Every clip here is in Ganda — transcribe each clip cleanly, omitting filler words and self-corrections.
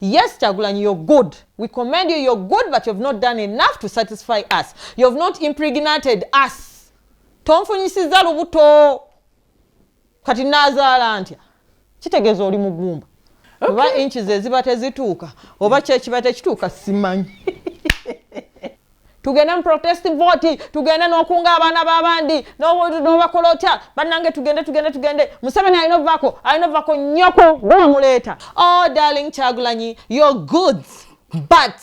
Yes, Kyagulanyi, you're good. We commend you, you're good, but you've not done enough to satisfy us. You've not impregnated us. Tonfunyisiza lubuto. Kati nazaala ntya. Kitegeeza oli mugumba. Oba inches eziba tezituuka, oba kyekiba tekituuka simanyi. Tugenda mu protest vote, tugenda n'okunga abaana b'abandi, n'obakola otya, bannange tugende. Museveni alina ovako nnyoko, bamuleeta. Oh, darling Kyagulanyi, you're good, but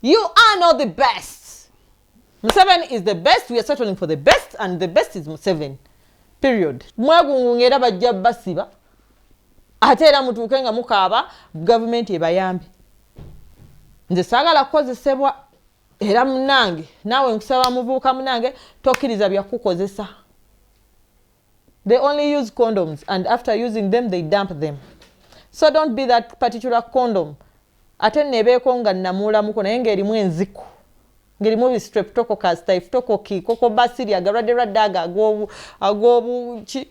you are not the best. Museveni is the best, we are settling for the best, and the best is Museveni. Period. Mwagungu era bajja basiba. Ate era mutuuke nga mukaaba, government ebayambe. Nze saagala kukozesebwa. Era munange nawe nkusaba muvuuka munange tokkiriza byakukozesa. They only use condoms, and after using them they dump them. So don't be that particular condom. Ate nebeeko nga namuulamuko naye ng'erimu enziku, ng'erimu bi-streptococcus, staphylococcus, koko Kasirye, agalwadde ag'obuki.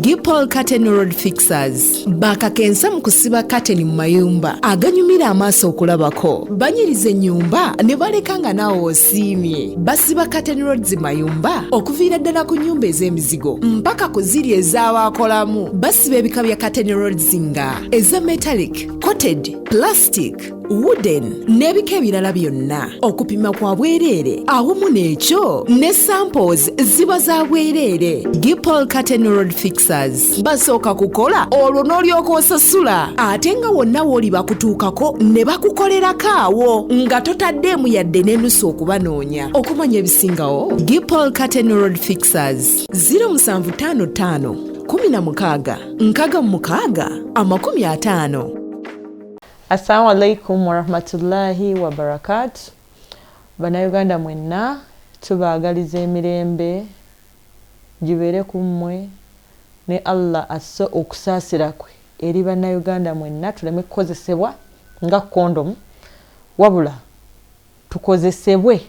Gipol Curtain Road Fixers bakakensa mu kusiba curtain mu mayumba aganyumira amaaso okulabako, banyiriza ennyumba ne baleka nga naawe osiimye. Basiba curtain roads mayumba okuviira ddala ku nnyumba ez'emizigo mpaka ku ziri ez'abaakolamu. Basiba ebika bya curtain roads nga eza metallic, coated, plastic, wooden n'ebika ebirala byonna. Okupima kwa bwereere awamu n'ekyo ne samples ziba za bwereere. Gipol Curtain Road Fixers basooka kukola olwo n'olyoka osasula, ate nga wonna w'oli bakutuukako ne bakukolerako awo nga totaddeemu yadde n'ennusu okubanoonya. Okumanya ebisingawo, Gipol Curtain Road Fixers 0755 16 66 50. Assalamu alaikum warahmatullahi wabarakatuh. Bannayuganda mwenna tubaagaliza emirembe gibeere ku mmwe ne Allah asse okusaasira kwe eri bannayuganda mwenna, tuleme kukozesebwa nga kondom, wabula tukozesebwe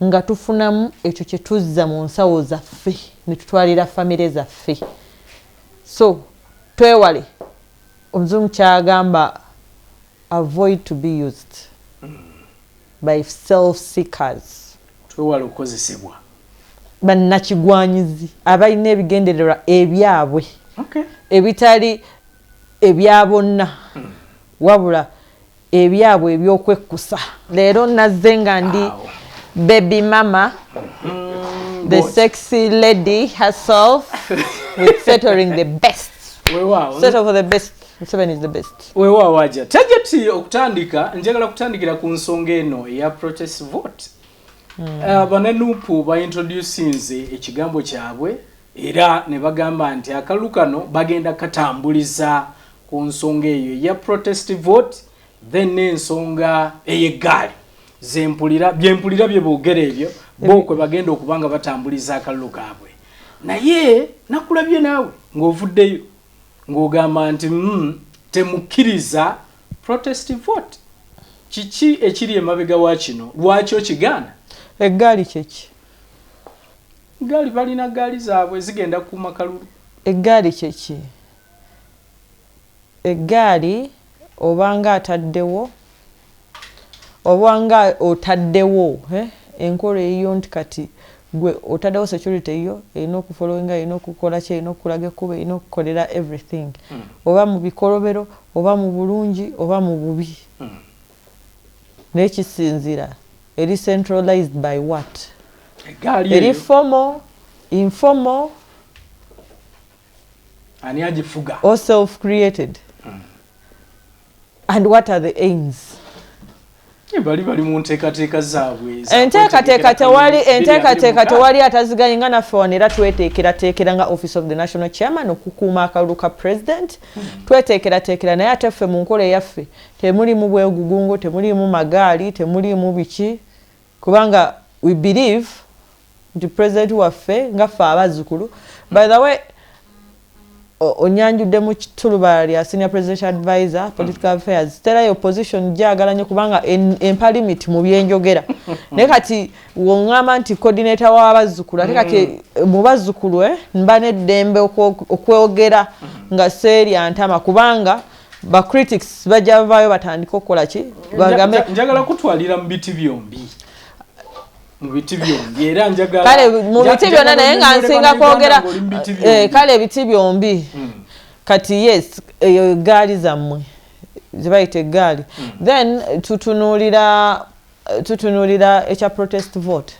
nga tufunamu ekyo kye tuzza mu nsawo zaffe ne tutwalira famire zaffe. So twewale, omuzungu kyagamba avoid to be used by self-seekers. Twewale okukozesebwa bannakigwanyizi abalina ebigendererwa ebyabwe, okay, ebitali ebya bonna, wabula ebyabwe ebyokwekkusa. Leero nazze nga ndi baby mama, the sexy lady herself with settling the best. Settle for the best. Museveni is the best. Wewa waja tajeti okutandika, njagala kutandikira ku nsonga eno ya protest vote. Bananupu ba introducinze ekigambo kyabwe era ne bagamba nti akalulu kano bagenda katambuliza ku nsonga eyo ya protest vote, then n'ensonga ey'eggaali zempulira byempulira bye boogera ebyo bookwe bagenda okubanga batambuliza akalulu kaabwe. Naye nakulabye naawe ng'ovuddeyo ng'ogamba nti temukkiriza protest vote. Kiki ekiri emabega wa kino? Lwaki okigaana? Eggaali kyeki? Eggaali balina gaali zaabwe zigenda ku makalulu. Eggaali kyeki? Eggaali obanga ataddewo, obanga otaddewo enkola eyo nti kati gwe otaddewo security yo erina okufolowinga, erina okukola ki, erina okulaga ekkubo, erina okukolera everything, oba mu bikolobero, oba mu bulungi, oba mu bubi. N'ekisinzira eri centralized by what? Eri formal, informal, ani agifuga, or self-created? And what are the aims? Bali mu nteekateeka zaabwe. Enteekateeka tewali ataziganye nga naffe wano era tweteekerateekera nga Office of the National Chairman okukuuma akalulu ka President. Tweteekerateekera naye ate ffe mu nkola eyaffe temulimu bwegugungo, temulimu magaali, temulimu biki, kubanga we believe nti President waffe nga ffe abazzukulu. By the way, onyanjudde mu kitulubala lya senior presidential advisor political affairs terayo opposition gyagala nnyo kubanga empalimiti mu byenjogera naye kati woŋŋamba nti coordinator w'abazzukulu ate kati mu bazzukulu mba n'eddembe okwogera nga seerya ntama kubanga ba critics bajja bavaayo batandika okukola ki bagambe njagala kutwalira mu biti byombi era njagala kale mu biti byonna naye nga nsinga kwogera kale ebiti byombi kati yes eyo gaali zammwe zibayita eggaali then tutunuulira ekya protest vote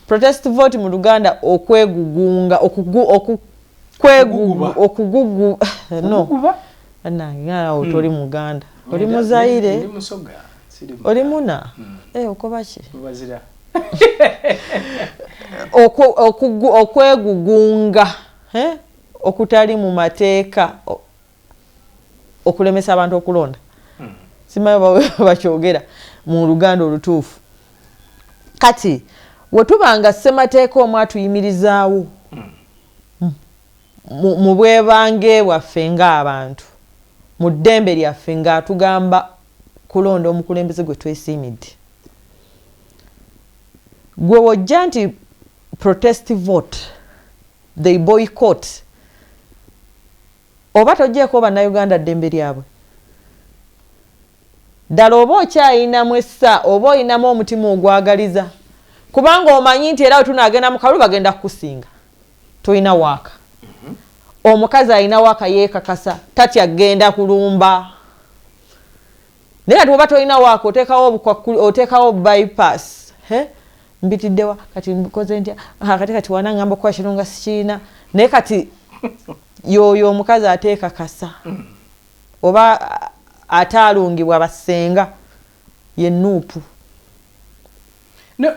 protest vote mu Luganda okwegugunga okugugu no nange toli Muganda oli Muzaire oli muna okobaki okwegugunga okutali mu mateeka okulemesa abantu okulonda simayo bakyogera mu Luganda olutuufu kati wetubanga ssemateeka omwe atuyimirizaawo mu bwebange bwaffe ng'abantu mu ddembe lyaffe ng'atugamba kulonda omukulembeze gwe twesiimidde gwe wojja nti protest vote they boycott oba togyeko bannayuganda ddembe lyabwe ddala oba okyayinamu essa oba oyinamu omutima ogwagaliza kubanga omanyi nti era wetunaagenda mu kalulu bagenda kukusinga toyina waaka omukazi alina waaka yeekakasa tatya genda kulumba naye ati oba tolina waaka oteekawo bypass mbitiddewa kati mbikoze ntya kati wanangamba okukola kino nga sikiina naye kati yoyo omukazi ateekakasa oba ataalungibwa basenga ye nuupu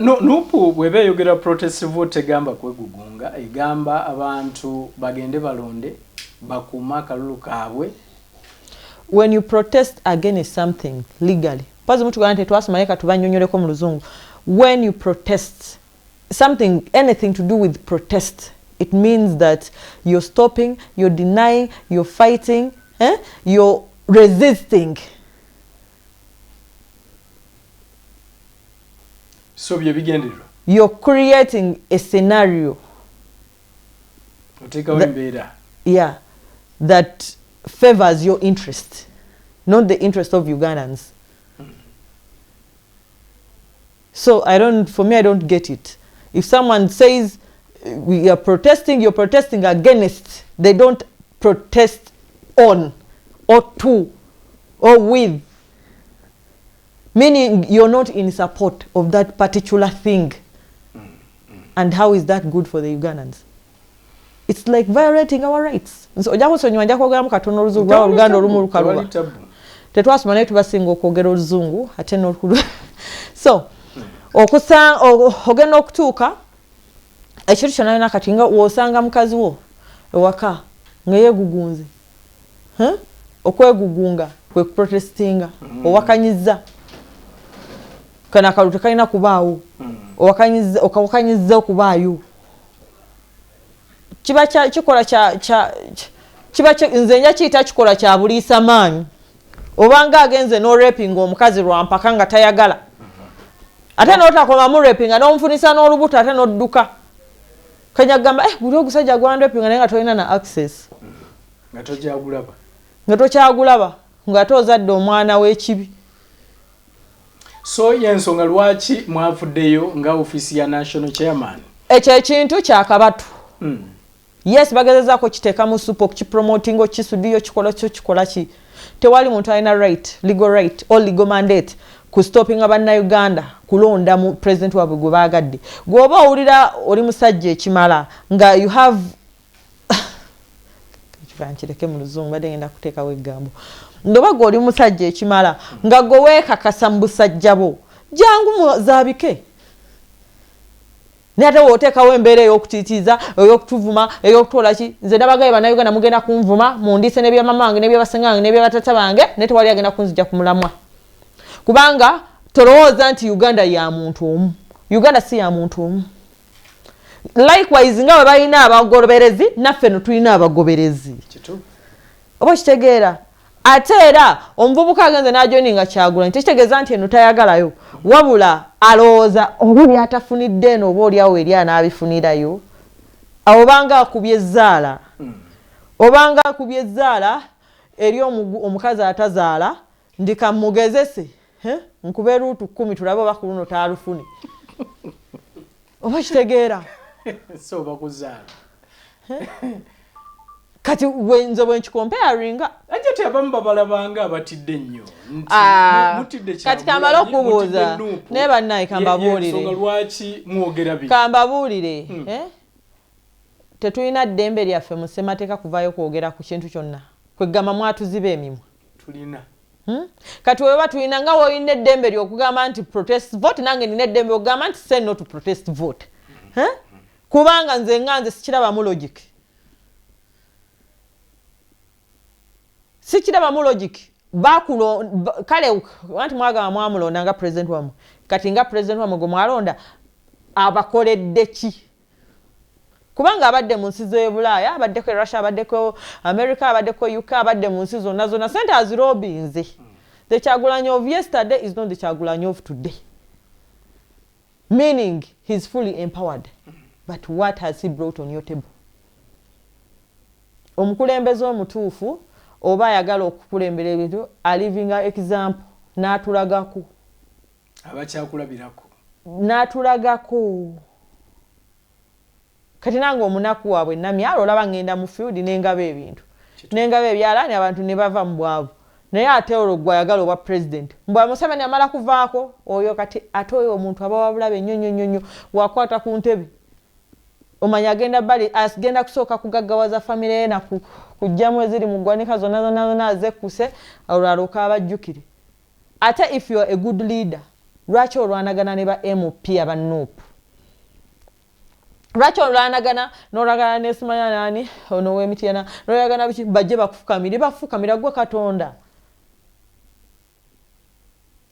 nuupu bweba eyogera protest vote egamba kwegugunga egamba abantu bagende balonde bakuuma akalulu kaabwe when you protest against something legally pazi mutugana nti twasoma naye katubanyonyoleko mu Luzungu when you protest something anything to do with protest it means that you're stopping you're denying you're fighting you're resisting so byebigendererwa you're creating a scenario that favors your interest not the interest of Ugandans so for me I don't get it if someone says we are protesting you're protesting against they don't protest on or to or with meaning you're not in support of that particular thing and how is that good for the Ugandans it's like violating our rights so ojako sonyiwa njako kwogera mu katono oluzungu wa Uganda olumu lukaluba tetwasoma naye tubasinga okwogera oluzungu ate n'okulu so ogenda okutuuka ekintu kyonna kati nga wosanga mukazi wo ewaka nga yeegugunze okwegugunga kwe protestinga owakanyiza kana akalu tekalina kubaawo okawakanyiza okubaayo kiba kikola kiba nze nja kiyita kikola kya buliisa maanyi obanga agenze no raping omukazi lwampaka nga tayagala ate n'otakoma mu rapinga n'omufunisa n'olubuto ate n'odduka kanyagamba buli ogusajja gwa rapinga naye nga tolina na access nga tokyagulaba nga tozadde omwana w'ekibi so yensonga lwaki mwafuddeyo nga ofiisi ya national chairman ekyo ekintu kyakabatu yes bagezezaako kiteeka mu supu okukipromoting okisudiyo kikola ki tewali muntu alina legal right or legal mandate ku stopping abannayuganda kulonda mu president waabwe gwe baagadde gwoba owulira oli musajja ekimala nga you have kireke mu luzungu badde ngenda kuteekawo eggambo ndoba gwe oli musajja ekimala nga gwe weekakasa mu busajja bwo jangu muzaabike naye ate wooteekawo embeera ey'okutiitiiza ey'okutuvuma ey'okutola ki nze ndabagaye bannayuganda mugenda kunvuma mundiise n'ebyamama wange n'ebyabasenga wange n'ebyabatata bange naye tewali agenda kunzija ku mulamwa kubanga tolowooza nti Uganda ya muntu omu Uganda si ya muntu omu likewise nga bwe balina abagoberezi naffe no tulina abagoberezi oba kitegeera ate era omuvubuka agenze n'ajoininga Kyagulanyi tekitegeeza nti eno tayagalayo wabula alowooza oba byatafunidde eno oba oliawo eri anaabifunirayo obanga akubye ezzaala obanga akubye ezzaala eri omukazi atazaala ndikamugezese nkube ruutu 10 tulabe oba ku luno taalufune oba kitegeera so bakuzaala kati wenze bwenkikompearinga ajati abamu babalabanga abatidde nnyo kati kambala okubuuza naye bannaye kambabuulire lwaki mwogera bino kambabuulire tetulina ddembe lyaffe mu ssemateeka kuvaayo kwogera ku kintu kyonna kwegamba mwatuziba emimwa tulina kati weba tulina nga woolina eddembe lyokugamba nti protest vote nange nina eddembe okugamba nti say no to protest vote kubanga nze sikirabamu logic sikirabamu logic kale anti mwagamba mwamulonda nga president wamu kati nga president wamu gwe mwalonda abakoledde ki kubanga abadde mu nsi z'ebulaaya abaddeko Russia abaddeko America abaddeko UK abadde mu nsi zonna sente azirobinze the Kyagulanyi of yesterday is not the Kyagulanyi of today, meaning he's fully empowered, but what has he brought on your table? Omukulembeze omutuufu oba ayagala okukulembera ebintu alivinga example n'atulagako abakyakulabirako n'atulagako kati nange omunaku waabwe Namyalo olaba ngenda mu field n'engaba ebintu n'engaba ebyalaani abantu ne bava mu bwavu naye ate olwo gwe ayagala oba president mbwa Museveni amala kuvaako oyo kati ate oyo omuntu aba wabulabe nnyo wakwata ku ntebe omanya agenda kusooka kugaggawaza famire ye na kujjamu eziri mu ggwanika zonna azekkuse olwalooka abajjukire ate if you are a good leader lwaki olwanagana ne ba MP aba Nuupu lwaki olwanagana n'olagana nesimanya nani ono w'emityana n'olagana biki bajje bakufukamira gwe Katonda.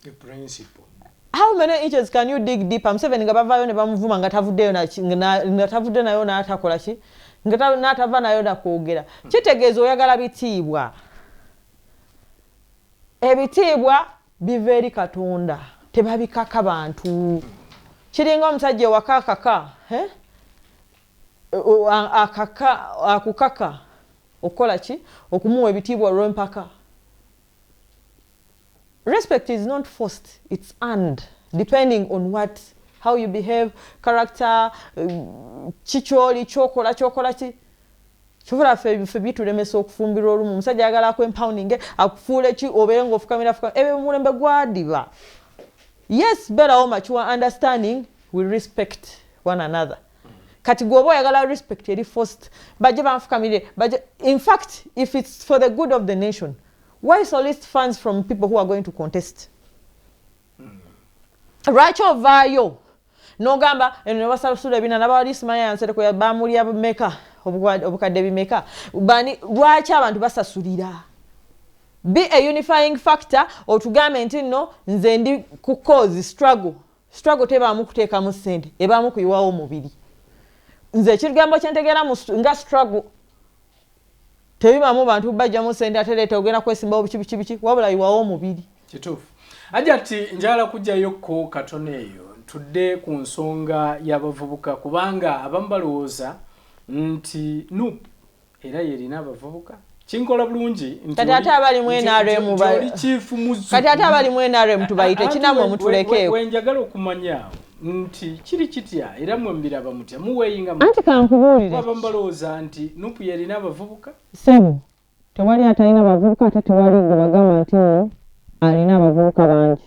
The principle. How many inches can you dig deep? Museveni nga bavaayo ne bamuvuma nga tavudde nayo n'atakola ki nga n'atava nayo nakwogera kitegeeza oyagala bitiibwa ebitiibwa biva eri Katonda tebabikaka bantu kiringa omusajja wakakaka akukaka okola ki okumuwa ebitiibwa olw'empaka. Respect is not forced, it's earned, depending on how you behave, character, chicholi, chokola chi. Chuvula fe bitulemesa okufumbira olumu omusajja ayagala akwempounding akufuule ki obeere ng'ofukamira ebe mulembe gwadiba. Yes, better how much you are understanding, we respect one another. Kati gwoba oyagala respect eri forced bajje banfukamire in fact if it's for the good of the nation, why solicit funds from people who are going to contest? Lwaki ovaayo n'ogamba eno ne basasula ebina n'abalisimanya yansereko bamulya meka obukadde bimeka lwaki abantu basasulira? Be a unifying factor otugambe nti nno nze ndi ku cause struggle tebaamu kuteekamu ssente ebaamu kuyiwawo omubiri. Nze ekigambo kyentegeera nga struggle tebibamu bantu bajjamu ssente ate leeta ogenda kwesimbawo biki wabula yiwawo omubiri. Kituufu. Ajati njala kujjayokko katono eyo tudde ku nsonga y'abavubuka kubanga abamu balowooza nti Nuupu era yerina abavubuka kinkola bulungi nti kati ate abali mu NRM kati ate abali mu NRM tubayite kinamwe omutulekeeko wenjagala okumanya nti kiri kitya era mwe mbiraba mutya muweeyinga anti kankubuulire abamu balowooza nti Nuupu yerina abavubuka sebo tewali atalina abavubuka ate tewali gwe bagamba nti alina abavubuka bangi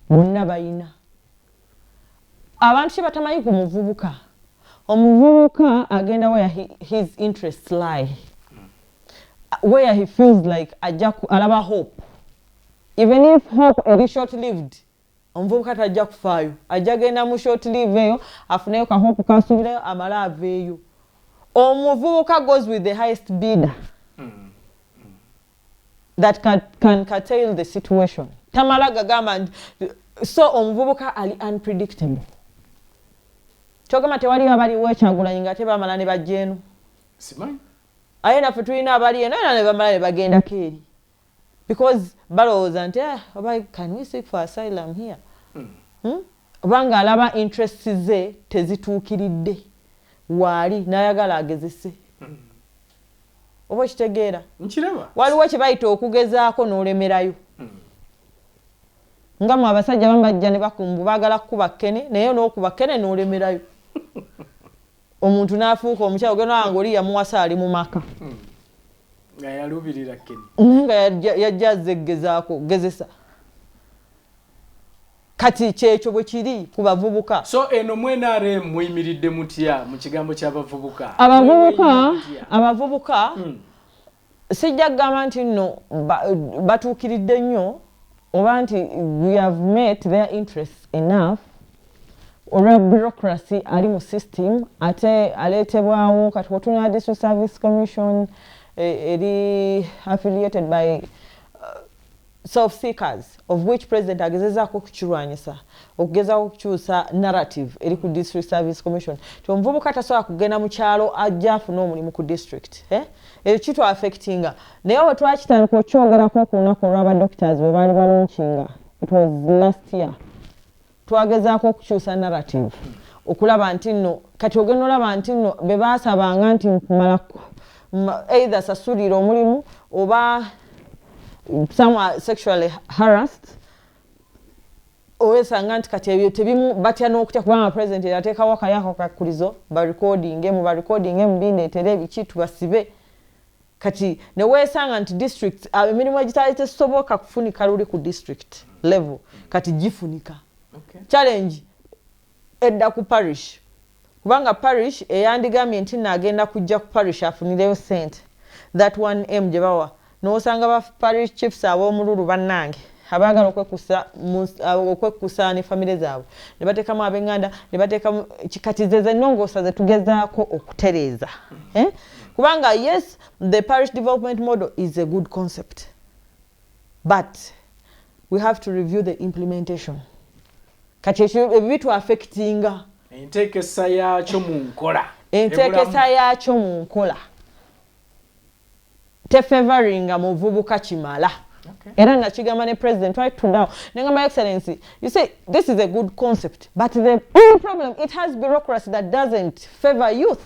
bonna bayina abantu kye batamanyi ku muvubuka omuvubuka agenda where his interests lie, where he feels like alaba hope, even if hope eri short lived omuvubuka tajja kufaayo ajja genda mu short live eyo afuneyo ka hope kasubirayo amala aveeyo. Omuvubuka goes with the highest bidder that can curtail the situation. Tamala gagamba so omuvubuka ali unpredictable. Kyogamba tewali abaliwo Kyagulanyi nga tebamala ne bajja eno. Simanyi. Aye naffe tulina abali eno era ne bamala ne bagenda keeri. Because balowooza nti can we seek for asylum here? Obanga alaba interests ze tezituukiridde waali n'ayagala agezese. Oba kitegeera? Nkiraba. Waliwo kye bayita okugezaako n'olemerayo. Nga mu abasajja bambajja ne bakumbu baagala kukuba kkene naye n'okuba kkene n'olemerayo. Omuntu n'afuuka omukyala ogenda nga oli yamuwasa ali mu maka. Nga yalubirira kkene. Nga yajja azze gezaako gezesa. Kati kyekyo bwe kiri ku bavubuka. So eno mwenare muyimiridde mutya mu kigambo ky'abavubuka? Abavubuka sijja kugamba nti nno batuukiridde nnyo oba nti we have met their interests enough. Olwa bureaucracy ali mu system ate aleetebwawo kati wotuna District Service Commission eri affiliated by self-seekers of which president agezezaako okukirwanyisa okugezaako okukyusa narrative eri ku District Service Commission. Omuvubuka tasobola kugenda mu kyalo ajja afuna omulimu ku district. Ekyo kitu affectinga. Naye bwe twakitandika okyogerako ku lunaku olw'aba doctors bwe baali balaunchinga. It was last year. Twagezaako okukyusa narrative. Okulaba nti nno kati ogenda olaba nti nno be baasabanga nti nkumala either sasulira omulimu oba some are sexually harassed. Owesanga nti kati ebyo tebimu batya n'okutya kubanga president yateekawo akayako kakkulizo ba recording mu bindeetera ebikitu basibe. Kati ne weesanga nti district emirimu egitali tesoboka kufunika luli ku district level kati gifunika. Challenge edda ku parish. Kubanga parish eyandigambye nti naagenda kujja ku parish afunireyo sente. That one M gye bawa. N'osanga ba parish chiefs ab'omululu bannange abaagala okwekkusa ne famire zaabwe ne bateekamu ab'enganda ne bateekamu kikatizeza ennongoosa ze tugezaako okutereeza. Kubanga yes, the parish development model is a good concept, but we have to review the implementation. Kati ebibitu affectinga enteekesa yaakyo mu nkola tefavoringa muvubuka kimala. Era nakigamba ne president right to now. Nengamba excellency, you say this is a good concept, but the only problem it has bureaucracy that doesn't favor youth.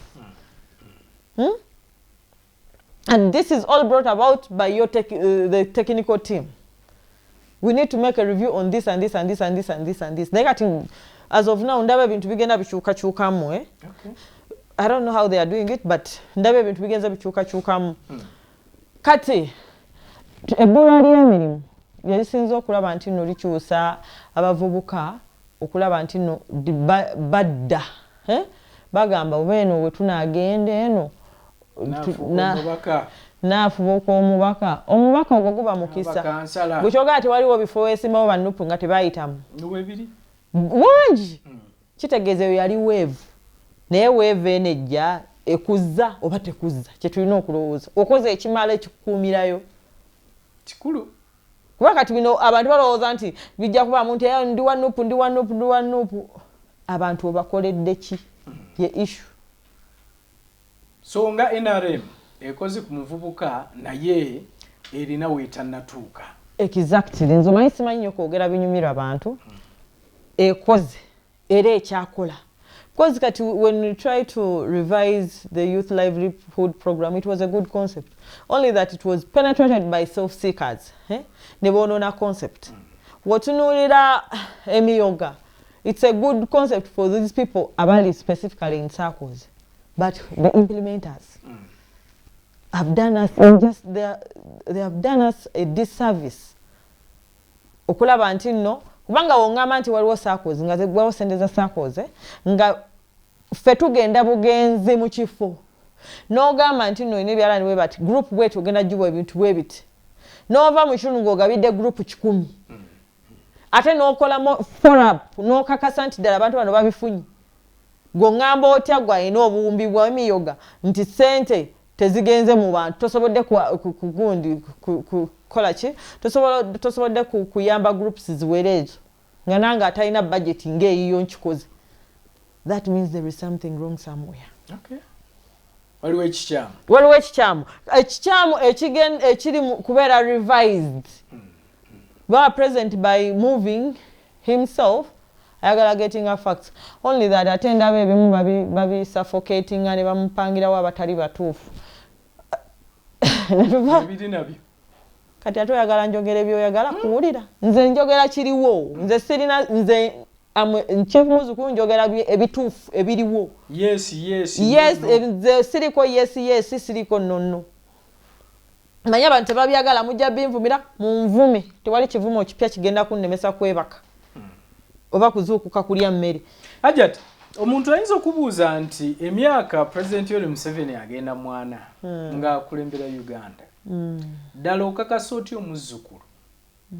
And this is all brought about by your the technical team. We need to make a review on this and this and this and this and this and this. Negative. As of now, ndaba bintu bigenda bikyukakyukamu. I don't know how they are doing it, but ndaba bintu bigenza bikyukakyukamu. Kati ebbula ly'emirimu lyalisinza okulaba nti nno likyusa abavubuka okulaba nti nno badda. Bagamba obeeno we tunaagenda eno naafubuka omubaka ogwo guba mukisa. Bwe kyogera tewaliwo bifo weesimbawo bannupu nga tebayitamu wangi kitegeeza eyo yali weevu naye weevu eno ejja ekuzza oba tekuzza kye tulina okulowooza okoze ekimala ekikukuumirayo kikulu. Kuba kati bino abantu balowooza nti bijja kuba muntu ndi wanupu abantu obakoledde ki ye issue. So nga NRM ekoze ku muvubuka naye erina weetannatuuka. Exactly. Nze omanyi simanyi nnyo kwogera binyumira abantu. Ekoze era ekyakola. Because kati when we try to revise the youth livelihood program, it was a good concept. Only that it was penetrated by self-seekers. Ne boonona concept. Wotunuulira emiyoga. It's a good concept for these people, abali specifically in circles. But the implementers have done us they have done us a disservice. Okulaba nti nno kubanga wongamba nti waliwo circles nga zegwawo sente za circles nga ffe tugenda bugenzi mu kifo n'ogamba nti nno ine byala niwe bati group bwetu ogenda giwa ebintu bwe biti n'ova mu kitundu ng'ogabidde group 10 ate n'okola follow-up n'okakasa nti ddala abantu bano babifunye gongamba otya gwalina obuwumbi bw'emiyoga nti sente tezigenze mu bantu tosobodde kugundi kukola ki tosobodde kuyamba groups ziwere ezo nga nange atalina budget ng'eyiyo nkikoze that means there is something wrong somewhere. Okay. Waliwo ekikyamu ekiri kubeera revised by president by moving himself ayagala getting a facts only that atenda abebimu babi suffocating ne bamupangirawo abatali batuufu kati ate oyagala njogera ebyoyagala kuwulira nze njogera kiriwo nze sirina nze nkyefumuzu kunjogera ebituufu ebiriwo yes nze siriko yes siriko nonno manya abantu tebabyagala mujja binvumira mu nvume tewali kivumo kipya kigenda kunnemesa kwebaka oba kuzuukuka kulya mmere Hajati omuntu ayinza okubuuza nti emyaka president Yoweri Museveni agenda mwana nga akulembera Uganda ddala okakasa otya omuzzukulu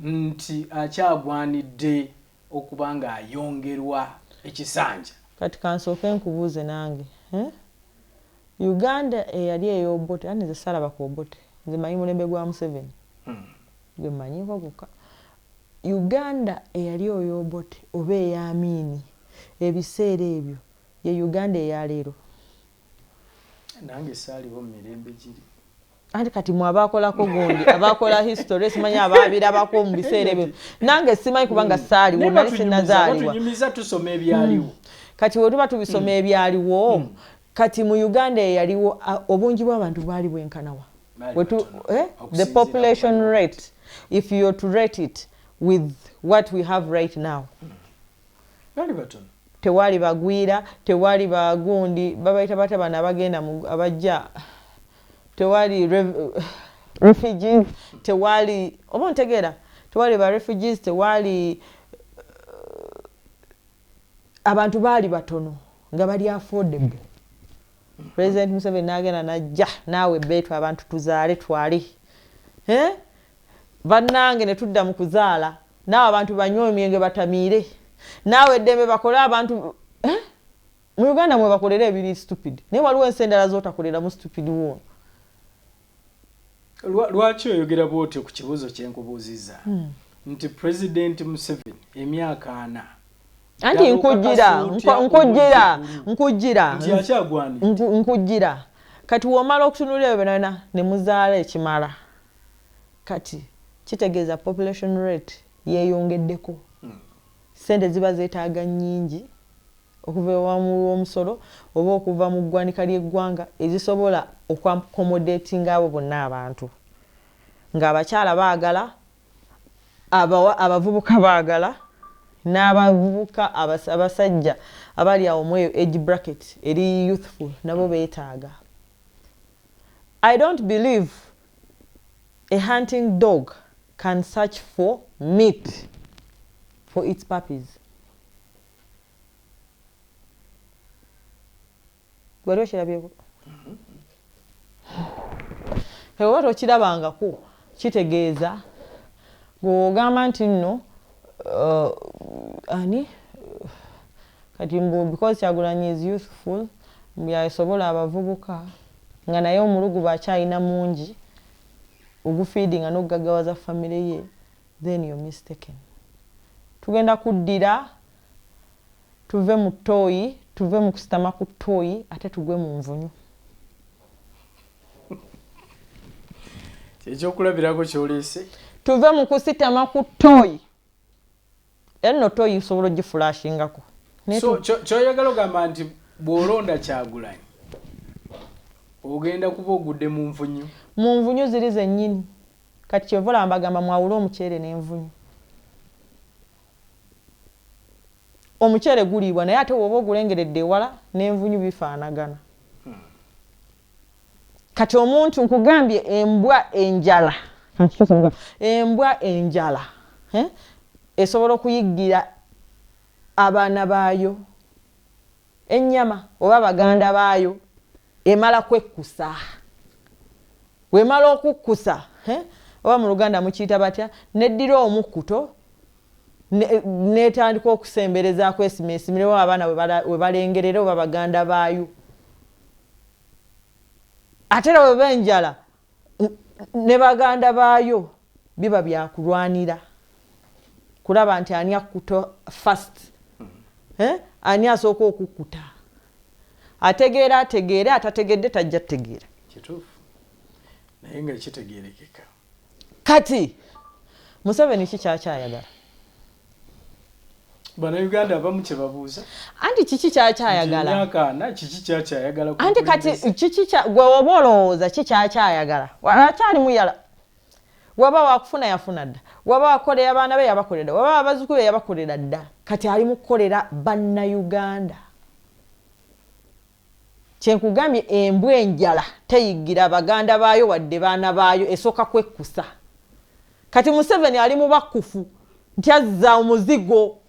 nti akyagwanidde okuba nga ayongerwa ekisanja kati kansooke nkubuuze nange Uganda eyali ey'obote ani nze salaba ku obote nze manyi mulembe gwa Museveni gwe manyiko gukka Uganda eyali ey'obote oba ey'amiini ebiseera ebyo ye Uganda eyaleero nange saaliwo mirembe giri anti kati mwe abaakolako gundi abaakola history simanyi abaabirabako mu biseera ebyo nange simanyi kubanga saaliwo nali sinnazaaliwa tunyumiza tusoma ebyaliwo kati bwe tuba tubisoma ebyaliwo kati mu Uganda eyaliwo obungi bw'abantu bwali bwenkanawa the population rate if you are to rate it with what we have right now tewali bagwira tewali bagundi babayita batabana abagenda abajja tewali refugees tewali oba ntegeera tewali ba refugees tewali abantu baali batono nga bali affordable President Museveni n'agenda najja naawe beetu abantu tuzaale twali bannange ne tudda mu kuzaala naawe abantu banywe emyenge batamiire naawe eddembe bakole abantu mu Uganda mwe bakolera ebiri stupid naye waliwo ensi endala z'otakolera mu stupid woono lwaki oyogera bw'otyo ku kibuuzo kye nkubuuzizza nti President Museveni emyaka 4 anti nkujjira kati womala okutunula ebyo byonna ne muzaala ekimala kati kitegeeza population rate yeeyongeddeko sente ziba zeetaaga nnyingi okuva ewamu w'omusolo oba okuva mu ggwanika ly'eggwanga ezisobola okwakomodatinga abo bonna abantu ng'abakyala baagala abavubuka baagala n'abavubuka abasajja abali awo mu age bracket eri youthful nabo beetaaga. I don't believe a hunting dog can search for meat for its puppies. Waliwo kirabyeko? Ewa tokirabangako kitegeeza ng'ogamba nti nno kati because Kyagulanyi is youthful yasobola abavubuka nga naye omulugu bakyalina mungi ogufeedinga n'okugaggawaza family ye, then you're mistaken. Tugenda kuddira tuve mu ttooyi tuve mu kusitama ku ttooyi ate tugwe mu nvunyu. Ekyokulabirako kyoleese tuve mu kusitama ku ttooyi eno ttooyi osobola ogifulashingako. So kyoyagala ogamba nti bw'olonda Kyagulanyi ogenda kuba ogudde mu nvunyu? Mu nvunyu ziri zennyini. Kati kyovola mbagamba mwawula omuceere n'envunyu. Omuceere guliibwa naye ate woba ogulengeredde ewala n'envunyu bifaanagana. Kati omuntu nkugambye embwa enjala esobola okuyiggira abaana baayo ennyama oba baganda baayo emala kwekkusa. Wemala okukkusa oba mu Luganda mukiyita batya neddira omukkuto netandika okusemberezaako esimesimireo abaana we balengerera oba baganda baayo. Ate era bweba enjala ne baganda baayo biba byakulwanira kulaba nti ani akkuto fast ani asooka okukkuta ategeera ategeere atategedde tajja tegeera kituufu naye nga kitegeerekeka kati Museveni kikyakyayagala Bannayuganda abamu kye babuuza anti kiki kyakyayagala myaka kiki kyakyayagala anti kati kiki gwe oba olowooza kikyakyayagala akyali muyala waba wakufuna yafuna dda waba wakolera abaana be yabakolera waba abazzukulu yabakolera dda kati ali mu kukolera bannayuganda kyenkugambye embwa enjala teyigira baganda baayo wadde baana baayo esooka kwekkusa kati Museveni ali mu bakkufu nti azza omuzigo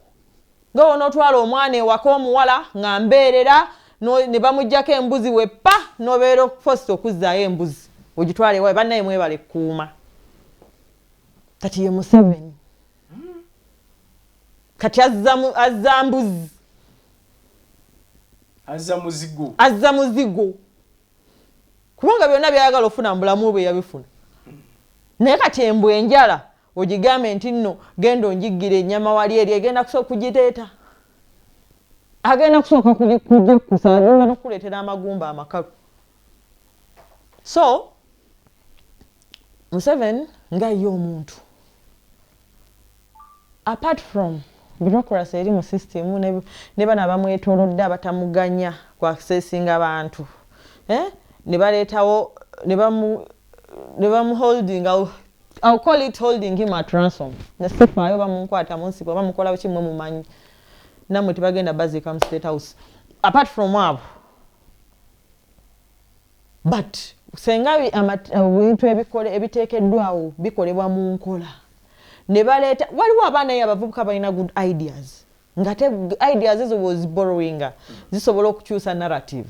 nga wonootwala omwana ewaka omuwala nga mbeerera ne bamuggyako embuzi weppa n'obeera okufosta okuzzaayo embuzi ogitwala ewawe bannaye mwebale kuuma kati ye Museveni kati azza mbuzi azza muzigo kubanga byonna byayagala ofuna mu bulamu bwe yabifuna naye kati embwa enjala ogigambe nti nno genda onjiggira ennyama wali eri egenda kusooka kugiteeta agenda kusooka kugikusa agenda nokuleetera amagumba amakalu so Museveni nga ye omuntu apart from bureaucracy eri mu system ne bana bamwetoolodde abatamuganya ku accessinga abantu ne baleetawo ne bamu holding I'll call it holding him at ransom nesifaayo bamunkwata munsipa bamukola kimwe mumanyi namwe tebagenda baziika mu state house apart from abo but senga ebintu ebiteekeddwawo bikolebwa mu nkola ne baleeta waliwo abaana abavubuka balina good ideas ngate ideas ezo was borrowing zisobola okukyusa narrative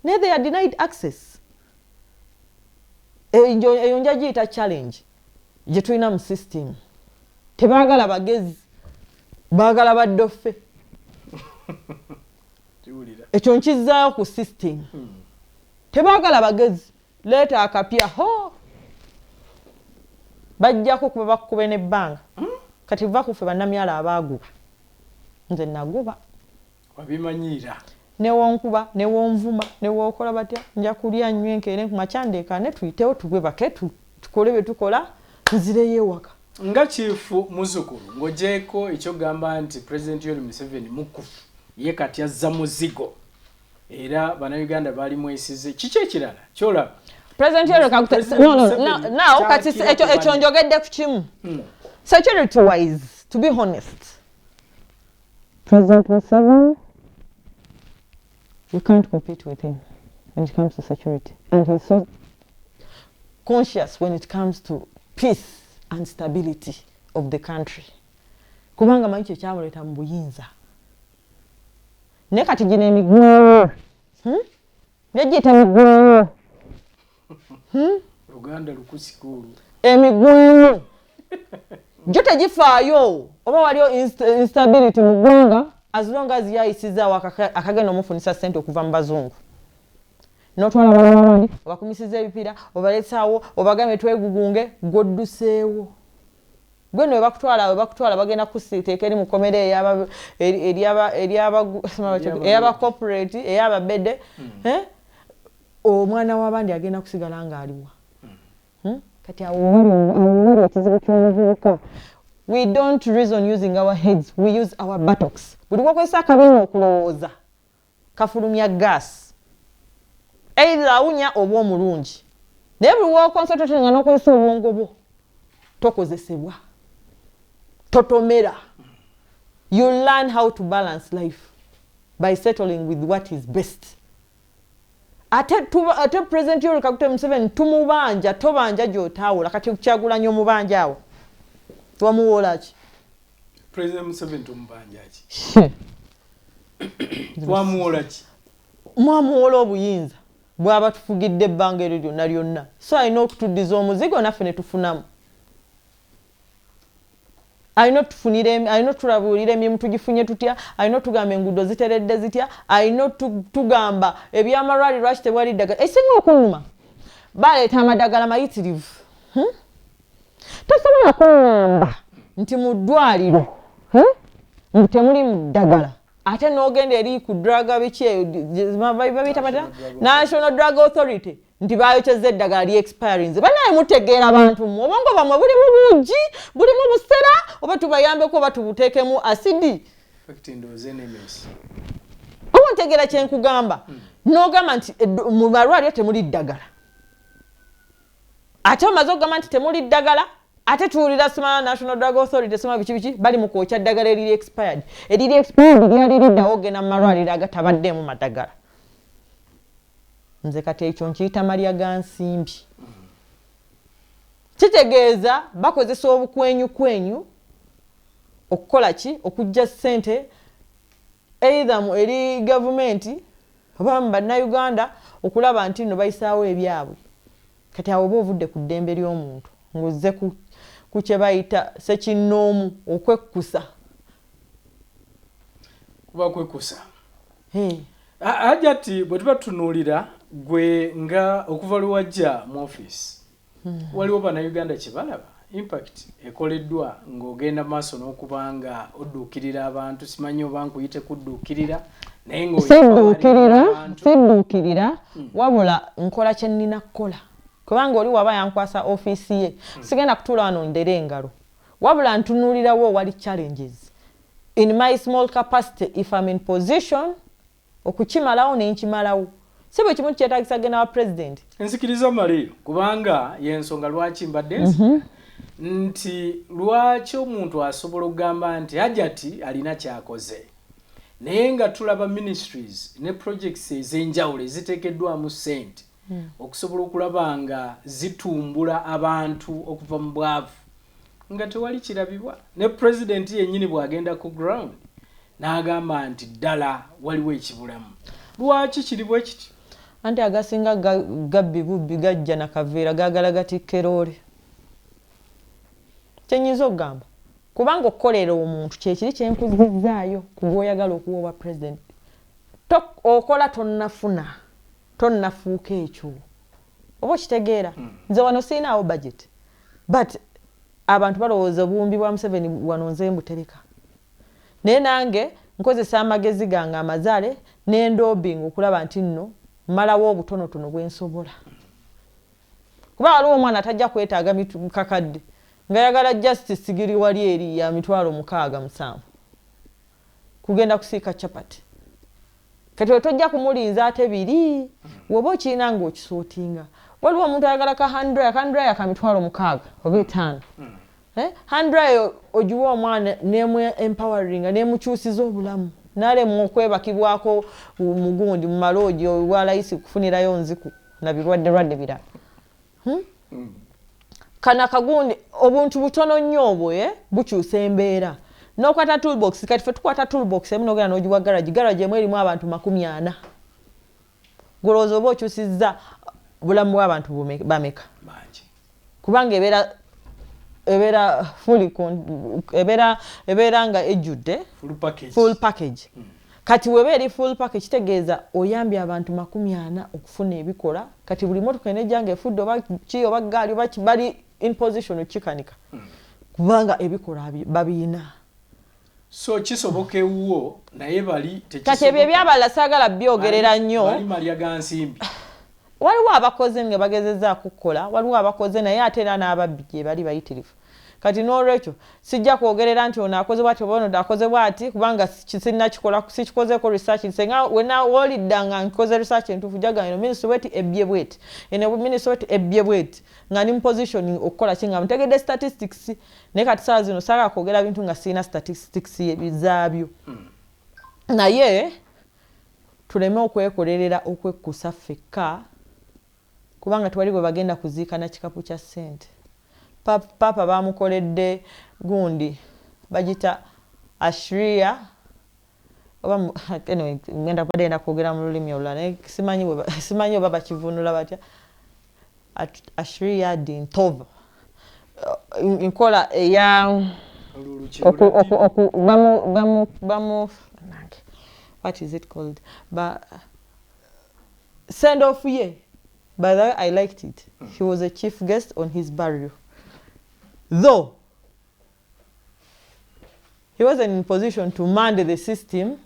naye they are denied access eyo nja giyita challenge gye tulina mu system tebaagala bagezi baagala baddoffe ekyo nkizzaayo ku system tebaagala bagezi leeta akapya ho bajjako kuba bakube n'ebbanga kati va kufe bannamyalo abaaguba nze naguba wabimanyiira newonkuba newonvuma newokola batya nja kulya nnyo enkeere kumacyandeekaane tuyitewo tugwe bake tukole bye tukola nzireyo ewaka nga chifu muzukulu ng'ogyeko ekyogamba nti President Yoweri Museveni mukufu ye kati azza muzigo era bannayuganda baali mwesize kiki ekirala kyolaba President Yoweri now kati ekyo njogedde ku kimu security wise to be honest President Museveni you can't compete with him when it comes to security and he's so conscious when it comes to peace and stability of the country kubanga manyi kye kyamuleeta mu buyinza naye kati gino emigwero yagiyita migwero Uganda lukusikulu emigwero gyo tegifaayo oba waliyo instability mu ggwanga as long as yayisizaawo akagenda omufunisa ssente okuva mu bazungu n'otwala balawandi obakumisiza ebipiira obaleetaawo obagambe twegugunge gw'odduseewo gwe no webakutwala bagenda kusiteeka eri mu komere ey'aba corporate ey'ababedde omwana w'abandi agenda kusigala ng'aliwa kati awo ekizibu ky'omuvubuka we don't reason using our heads we use our buttocks buli wakozesa akabina okulowooza kafulumya gas either awunya oba omulungi naye buli woconcentrate nga n'okozesa obwongo bwo tokozesebwa totomera you learn how to balance life by settling with what is best ate President Yoweri Museveni tumubanja tobanja gy'otaawula kati Kyagulanyi omubanja awo wamuwola ki President Museveni tumubanja ki wamuwola ki mwamuwola obuyinza bw'aba tufugidde ebbanga eryo lyonna lyonna so alina okutuddiza omuzigo naffe ne tufunamu alina otulabuulira emirimu tugifunye tutya alina otugamba enguudo ziteredde zitya alina otugamba ebyamalwaliro lwaki tewali ddagala ekisinga okunnuma baleeta amadagala mayitirivu tosobola kuŋŋamba nti mu ddwaliro nti temuli mu ddagala ate n'ogenda eri ku drug biki babiyita bata National Drug Authority nti bayokyezza eddagala li expirinze banaye mutegeera bantu mu obwongo bwamwe buli mu buugi buli mu busera oba tubayambeko oba tubuteekemu asidi oba ntegeera kye nkugamba n'ogamba nti mu malwaliro temuli ddagala ate omaze okugamba nti temuli ddagala ate tuwulira sima National Drug Authority sima biki bali mu kwokya ddagala eriri expired lyali liddawo ogenda mu malwaliro agatabaddemu madagala nze kati ekyo nkiyita malya ga nsimbi kitegeeza bakozesa obukwenyukwenyu okukola ki okujja ssente either eri gavumenti oba mu bannayuganda okulaba nti nno bayisaawo ebyabwe kati awo oba ovudde ku ddembe ly'omuntu ng'ozze ku kye bayita sekinnoomu okwekkusa kuba kwekkusa Hajati bwe tuba tunuulira gwe nga okuva lwajja mu ofiisi waliwo bannayuganda kye balaba impact ekoleddwa ng'ogenda maaso n'okubanga odduukirira abantu simanyi oba nkuyite kudduukirira naye ng'sidduukirira wabula nkola kye nnina kukola kubanga oli waba yankwasa ofiisi ye sigenda kutuula wano ndere engalo wabula ntunuulirawo wali challenges in my small capacity if I'm in position okukimalawo nenkimalawo si bwe kimu kyetaagisa genda wa president nzikiriza mali kubanga yensonga lwaki mbadde nti lwaki omuntu asobola okugamba nti Hajati alina kyakoze naye nga tulaba ministries ne projects ez'enjawulo eziteekeddwamu ssente okusobola okulaba nga zitumbula abantu okuva mu bwavu nga tewali kirabibwa ne president yennyini bw'agenda ku ground n'agamba nti ddala waliwo ekibulamu lwaki kiri bwe kiti anti agasinga gabbi bubbi gajja na kaveera gaagala gatikka eroole kyenyinza okugamba kubanga okukolera omuntu kyekiri kyenkuzizaayo kugw'oyagala okuwa obwa president okola tonnafuuka ekyo oba okitegeera nze wano siinaawo budget but abantu balowooza obuwumbi bwa Museveni wano nze mbutereka naye nange nkozesa amagezi gange amazaale n'endoobinga okulaba nti nno mmalawo obutonotono bwe nsobola kuba waliwo omwana tajja kwetaaga kakadde nga yagala justice giri wali eri ya 6,700 kugenda kusiika chapati kati tojja kumulinza ate biri woba okirina ng'okisootinga waliwo omuntu ayagala ka 100 ka 6,000 oba 5 100 ogiwa omwana nemu empowering nemukyusiza obulamu nalemu okwebakibwako mugundi mu maloogi wa layisi kufunirayo nziku na birwadde birala kana kagundi obuntu butono nnyo obwo bukyusa embeera n'okwata toolbox kati fe tukwata toolbox emu n'ogenda n'ogiwa garage emu erimu abantu 40 golowooza oba okyusizza bulamu bw'abantu bameka kubanga ebeera nga ejjudde full package kati weba eri full package kitegeeza oyambye abantu 40 okufuna ebikola kati buli motoka enejjanga efudde oba ki oba gaali oba bali in position okikanika kubanga ebikola babiina so kisoboka ewuwo naye bali kati ebyo ebyabala saagala byogerera nnyo bali malya ga nsimbi waliwo abakoze nga bagezezza kukola waliwo abakoze naye ate era n'ababbi gye bali bayitirivu kati n'olwekyo sijja kwogerera nti ono akoze bwati oba ono akoze bwati kubanga sinnakikola sikikozeko research senga wena woliddanga nkoze research entuufu jaga eno minisitule weti ebbye bweti eno minisitule weti ebbye bweti nga ndi mu position okukola kinga mutegedde statistics naye kati saa zino saagala kwogera bintu nga sirina statistics ebizaabyo naye tuleme okwekolerera okwekkusa ffekka kubanga tewali bwe bagenda kuziika na kikapu kya ssente papa bamukoledde gundi bagita Ashria oba anyway ngenda badenda kwogera mu lulimi olulala naye simanyi oba bakivunula batya Ashria Dintova nkola eya bamu what is it called send off ye. By the way, I liked it. He was a chief guest on his burial. Though he wasn't in position to man the system,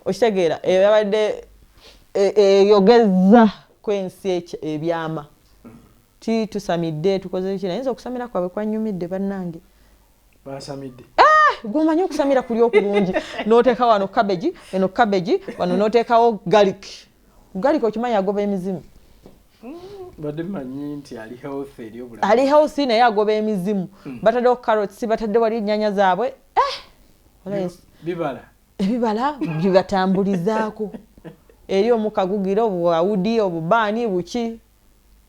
okitegeera yabadde yogeza kwensi ebyama tusamidde tukoze ki nayinza okusamira kwabwe kwanyumidde bannange basamidde gomanyi okusamira kuli okulungi n'oteeka wano cabbage eno cabbage wano n'oteekawo garlic okimanyi agoba emizimu badde manyi nti ali healthy eri obulamu ali healthy naye agoba emizimu bataddewo carrots batadde wali ennyaanya zaabwe ebibala bibatambulizaako eri omukagugira obwawudi obubaani buki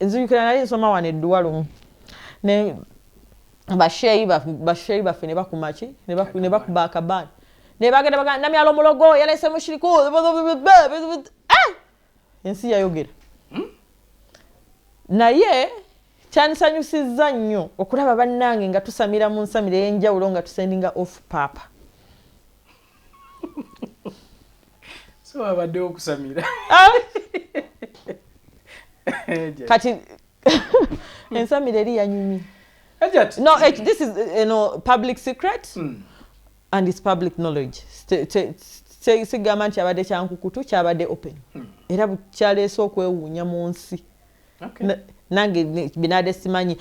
nzijukira nali nsoma wano edduwalumu ne basheyi baffe ne bakumaki ne bakuba akabaani ne bagenda bagamba Namyalo mulogo yalese mushiriku ensi yayogera naye kyanisanyusizza nnyo okulaba bannange nga tusamira mu nsamira ey'enjawulo nga tusendinga off papa so abadde okusamira kati ensamira eri yanyumye Hajati. No, this is public secret and it's public knowledge. Sigamba nti abadde kyankukutu kyabadde open. Era bukyaleese okwewuunya mu nsi. Nange binadde simanyi.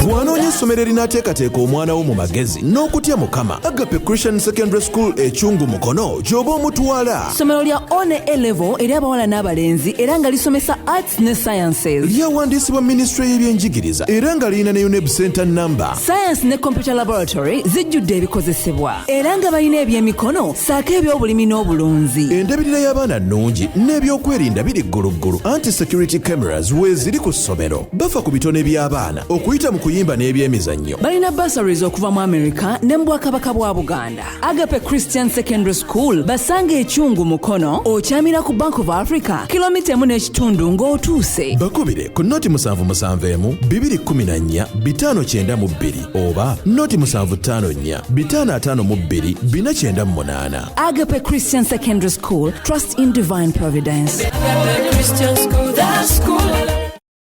Bw'anoonya essomero erinaateekateeka omwana wo mu magezi n'okutya Mukama, Agape Christian Secondary School ekyungu Mukono gy'oba omutwala. Ssomero lya one A-level eri abawala n'abalenzi era nga lisomesa arts ne sciences. Lyawandiisibwa Ministry y'ebyenjigiriza era nga lirina ne UNEB Center number. Science ne computer laboratory zijjudde ebikozesebwa era nga balina ebyemikono saako eby'obulimi n'obulunzi. Endabirira y'abaana nnungi n'ebyokwerinda biri gguluggulu. Anti-security cameras weeziri ku ssomero. Bafa ku bitone by'abaana okuyita mu kuyimba n'ebyemizannyo. Balina bursaries okuva mu America ne mu Bwakabaka bwa Buganda. Agape Christian Secondary School basanga ekyungu Mukono okyamira ku Bank of Africa kilomita 1.5 ng'otuuse. Bakubire ku noti 771 214 592 oba noti 754 552 498. Agape Christian Secondary School, trust in divine providence. Agape Christian School, that school.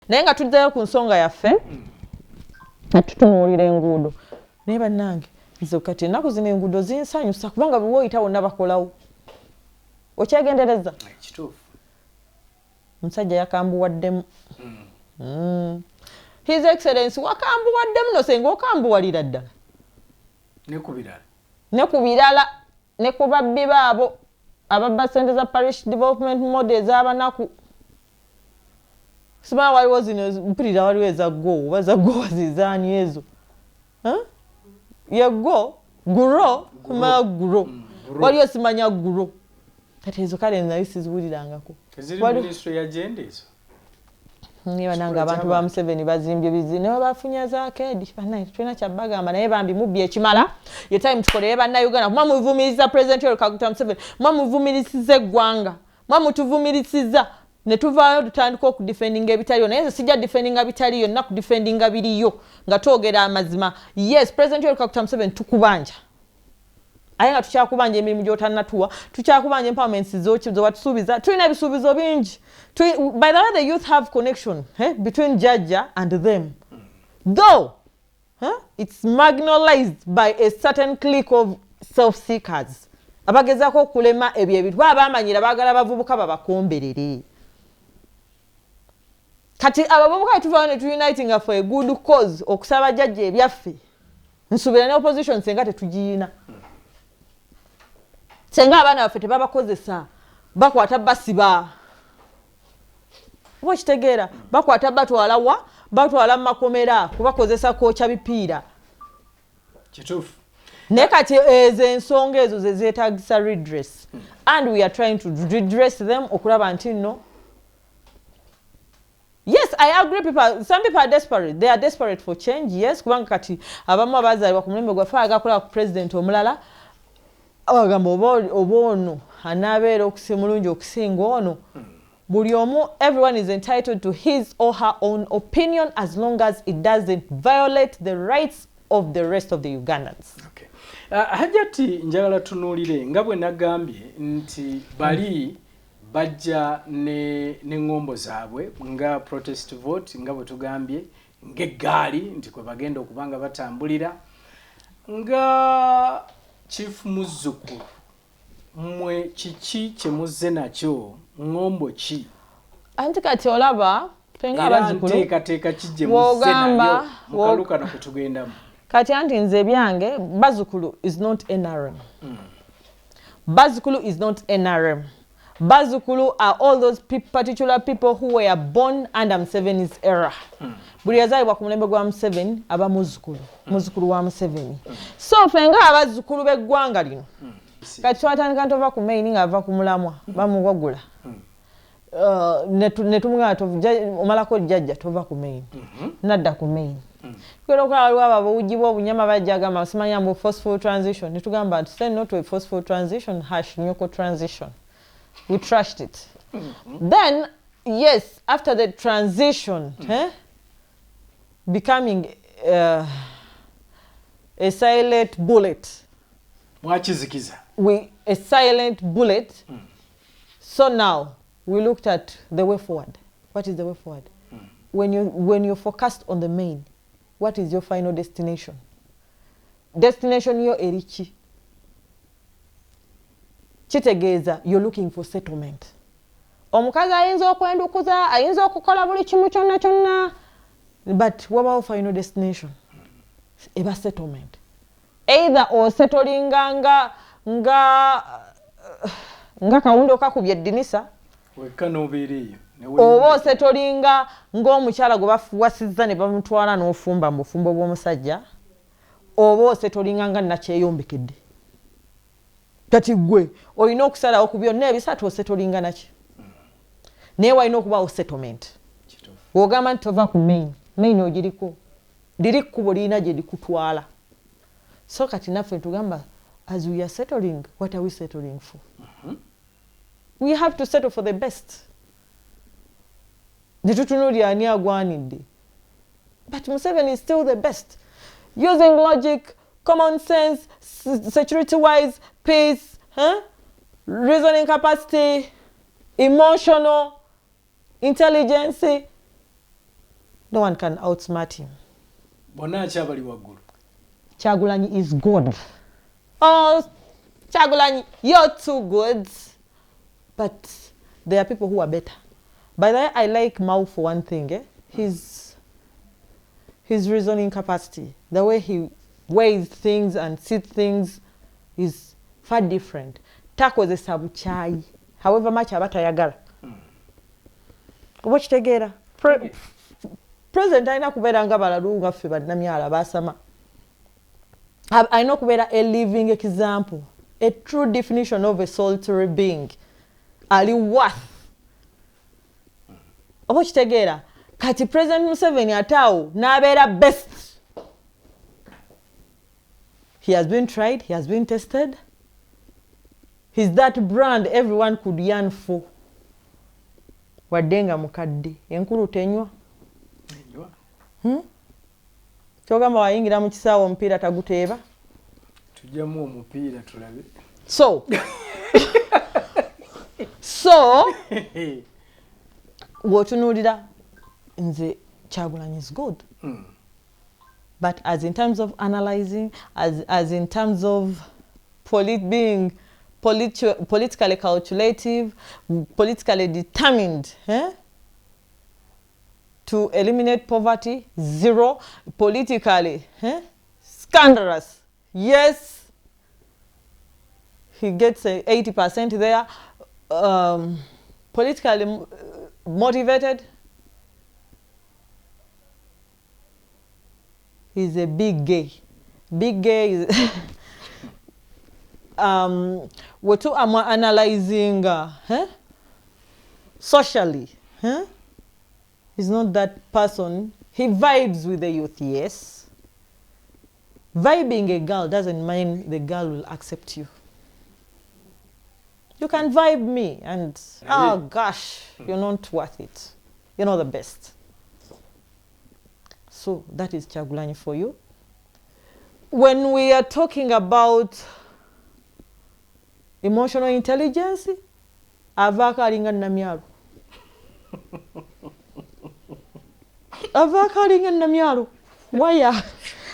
Naye nga tuddeyo ku nsonga yaffe tutunuulira enguudo naye bannange nze kati ennaku zino enguudo zinsanyusa kubanga bwe woyita wonna bakolawo okyegendereza kituufu omusajja yakambuwaddemu His Excellency wakambuwaddemu no senga okambuwalira ddala ne ku birala ne ku babbi baabo ababba ssente za parish development model ez'abanaku Sima waliwo zino mpulira waliwo ezaggo oba zaggo wazizaani ezo yeggo guro kumala guro waliwo simanya guro kati ezo kale nayo siziwulirangako ministry ya gender ezo niba nanga abantu ba Museveni bazimbye bizine ne bafunya za kedi banaye tulina kyabagamba naye bambi mubbi ekimala ye time tukoleye bannayuganda mwamuvumiriza president Yoweri Kaguta Museveni mwamuvumiriza eggwanga mwamutuvumiriza ne tuvaayo tutandika okudefendinga ebitaliyo naye sijja defendinga bitaliyo na kudefendinga biriyo nga twogera amazima. Yes, president Yoweri Kaguta Museveni tukubanja aye nga tukyakubanja emirimu gy'otannatuwa tukyakubanja empowerments z'owatusuubiza tulina ebisuubizo bingi. By the way, the youth have connection between Jaja and them, though it's marginalized by a certain clique of self-seekers abagezaako okulema ebyo ebintu abamanyira baagala bavubuka babakomberere. Kati abavubuka tuvaayo ne tuunitinga for a good cause okusaba Jajja ebyaffe nsuubira ne opposition senga tetugiyina senga abaana baffe tebabakozesa bakwata basiba oba kitegeera bakwata batwala wa batwala mu makomera kubakozesa kwokya bipiira kituufu naye kati ezo ensonga ezo ze zeetaagisa redress and we are trying to redress them okulaba nti no. Yes, I agree. Some people are desperate. They are desperate for change. Yes, kubanga kati abamu abazaalibwa ku mulembe gwaffe agakola ku president omulala abagamba oba ono anaabeera mulungi okusinga ono. Buli omu, everyone is entitled to his or her own opinion as long as it doesn't violate the rights of the rest of the Ugandans. Okay. Hajati njagala tunuulire nga bwe nagambye nti bali bajja ne ngombo zaabwe nga protest vote nga bwe tugambye ng'eggaali nti kwe bagenda okubanga batambulira nga chief muzzukulu mwe kiki kye muzze nakyo ngombo ki anti kati olaba fenga abazzukulu nteekateeka kijje muzze nayo mukalukano kwe tugendamu kati anti nze ebyange bazzukulu is not NRM. Bazzukulu is not NRM. Bazzukulu are all those particular people who were born under Museveni's era. Buli yazaalibwa ku mulembe gwa Museveni aba muzzukulu wa Museveni. So fenga abazzukulu b'eggwanga lino kati twatandika ntova ku maini ng'ava ku mulamwa bamuwagula ne tumugamba omalako jjajja tova ku maini nadda ku maini kwera okulaba waliwo abawugi b'obunyama bajja agamba simanya mbu forceful transition ne tugamba nti say no to a forceful transition nyoko transition. We trashed it. Then, yes, after the transition, becoming a silent bullet. A silent bullet. So now, we looked at the way forward. What is the way forward? When you're focused on the main, what is your final destination? Destination yo erichi. Kitegeeza you're looking for settlement. Omukazi ayinza okwendukuza, ayinza okukola buli kimu kyonna kyonna, but what about final destination? Eba settlement. Either or settling nga kawundo kakubye eddinisa wekka n'obeereeyo oba osetolinga ng'omukyala gwe bafuwasizza ne bamutwala n'ofumba mu bufumbo bw'omusajja oba osetolinga nga nakyeyombekedde. Kati gwe olina okusalawo ku byonna ebisatu osetolinga naki naye walina okubaawo settlement. W'ogamba nti tova ku main ogiriko liri kkubo lirina gye likutwala. So kati naffe tugamba as we are settling, what are we settling for? We have to settle for the best. Netutunuulira ani agwanidde. But Museveni is still the best. Using logic, common sense, security-wise, peace, reasoning capacity, emotional intelligence. No one can outsmart him. Kyagulanyi is good. Oh, Kyagulanyi, you're too good. But there are people who are better. By the way, I like Mao for one thing. His reasoning capacity, the way he weighs things and sees things is far different. Takoze sabuchai. However much abatayagala. Watch together. President aina kubeera nga balalu nga ffe bannamyala basama. Aina kubeera a living example, a true definition of a solitary being. Ali worth. Oba kitegeera kati President Museveni ataawo n'abeera best. He has been tried, he has been tested. He's that brand everyone could yearn for. Wadde nga mukadde enkulu tenywa. Kyogamba wayingira mu kisaawe omupiira taguteeba. Tujjamu omupiira tulabe. So wotunuulira nze Kyagulanyi is good. But as in terms of analyzing, as in terms of being politically calculative, politically determined, to eliminate poverty, zero. Politically scandalous, yes, he gets 80% there. Politically motivated, he's a big gay. Big gay is what am I analyzing socially? He's not that person. He vibes with the youth, yes. Vibing a girl doesn't mean the girl will accept you. You can vibe me and, oh gosh, you're not worth it. You're not the best. So that is Kyagulanyi for you. When we are talking about emotional intelligence, avaako alinga Namyalo avaako alinga Namyalo waya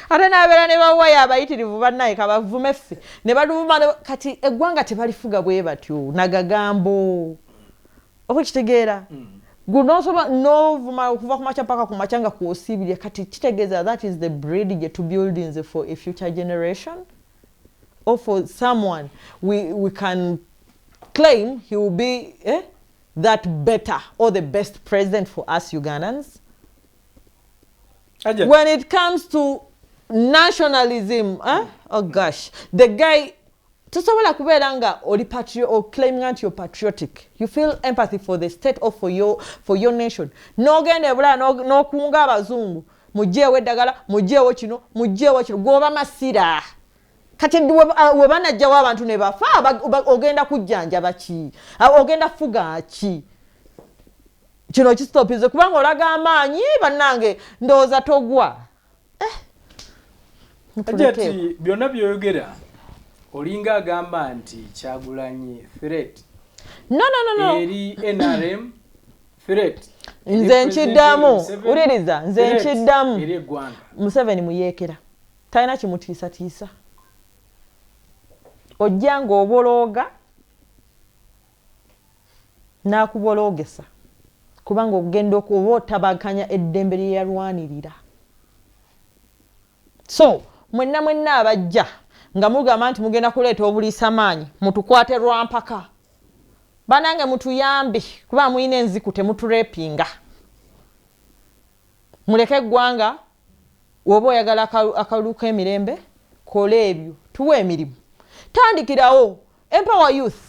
ate n'abeera ne bawaya abayitirivu bannaye kabavume ffe ne baluvuma kati eggwanga tebalifuga bwe batyo nagagambo oba kitegeera gunosoba novuma okuva ku makya paka ku makya nga kwosiibirye kati kitegeeza that is the bridge to buildings for a future generation or for someone we can claim he will be that better or the best president for us Ugandans. When it comes to nationalism, oh gosh, the guy tosobola kubeera nga oli patriot or claiming that you're patriotic. You feel empathy for the state or for your nation. Nogende bula no kunga abazungu mujeewo eddagala mujeewo kino goba masira. Kati we banajjawo abantu ne bafa ogenda kujjanjaba ki ogenda fuga ki kino kistopize kubanga olaga amaanyi bannange ndowooza togwa Hajati byonna byoyogera olinga agamba nti Kyagulanyi threat no eri NRM threat nze nkiddamu uliriza nze nkiddamu eri eggwanga Museveni muyeekera talina kimutiisatiisa ojja ng'obolooga n'akuboloogesa kubanga ogenda okuba otabaganya eddembe lye yalwanirira. So mwenna abajja nga mugamba nti mugenda kuleeta obuliisamaanyi mutukwate lwampaka banange mutuyambe kuba muyina enziku temuturepinga muleke eggwanga woba oyagala akalulu k'emirembe kola ebyo tuwe emirimu tandikirawo empower youth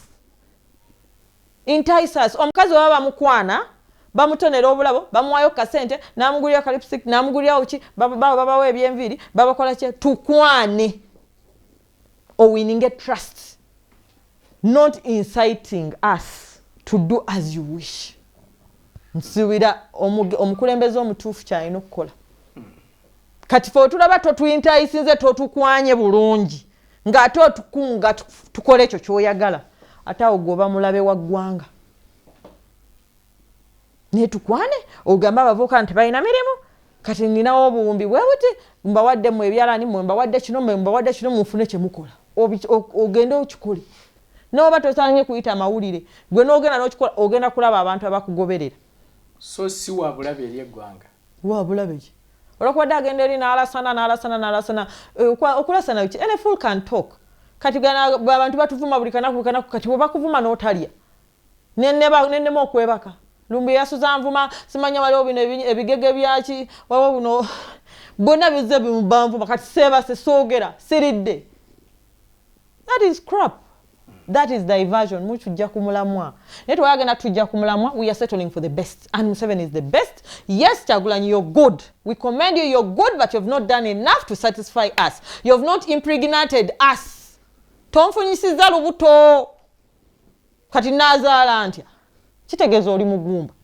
enticers omukazi baba bamukwana bamutonera obulabo bamuwayo kasente namugulira ka lipstick namugulira uchi baba ebyenviri babakola kye tukwane or winning a trust not inciting us to do as you wish. Nsiwira omukulembeze omutuufu kyalina okukola kati fe tulaba totuyintayisinze totukwanye bulungi ng'ate otukunga tukole ekyo ky'oyagala ate awo gwoba mulabe wa ggwanga naye tukwane ogamba abavubuka nti balina mirimu kati ninawo obuwumbi bwe buti mbawadde mu ebyalani mbawadde kino mufune kye mukola ogende okikole n'oba tosaanye kuyita amawulire gwe n'ogenda n'okikola ogenda kulaba abantu abakugoberera so si wabulabe eri eggwanga wabulabe ki olwakubadde agenda eri n'alasana okulasana ki any fool can talk kati abantu batuvuma buli kanaku kati bwe bakuvuma n'otalya nennema okwebaka lumbi yasuza nvuma simanya waliwo bino ebigege byaki waliwo buno bonna bizze bimubanvuma kati seebase soogera siridde. That is crap. That is diversion. Mutujja kumulamwa. Naye twagenda tujja kumulamwa. We are settling for the best. And Museveni is the best. Yes, Kyagulanyi, you're good. We commend you, you're good, but you've not done enough to satisfy us. You've not impregnated us. Tonfunyisiza lubuto. Kati nazaala ntya. Kitegeeza oli mugumba.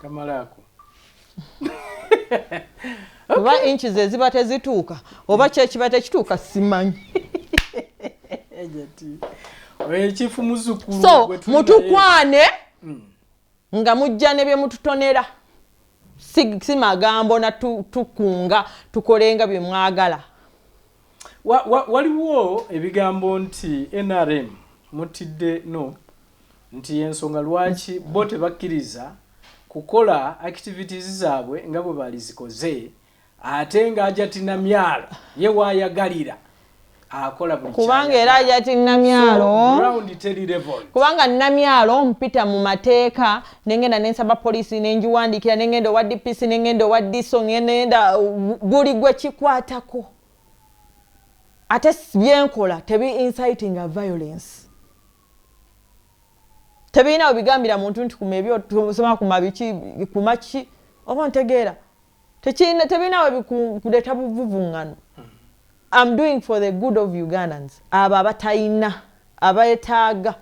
Kamalako. Oba inchi ze ziba tezituuka oba kyekiba tekituuka simanyi. Chifu muzukulu so mutukwane nga mujja ne bye mututonera si magambo na tukunga tukolenga bye mwagala. Waliwo ebigambo nti NRM mutidde no nti ensonga lwaki bo tebakkiriza kukola activities zaabwe nga bwe balizikoze ate nga Hajati Namyalo ye waayagalira akola buli kubanga era Hajati Namyalo ground teri level kubanga Namyalo mpita mu mateeka nengenda nensaba police nenjiwandikira nengenda wa DPC nengenda wa DSO nengenda buli gwe kikwatako ate byenkola tebi inciting a violence tebina obigambira muntu nti kumebyo tusoma kumabiki kumachi oba ntegeera tebina obikuleta buvuvungano. I'm doing for the good of Ugandans. Aba abatayina abayetaaga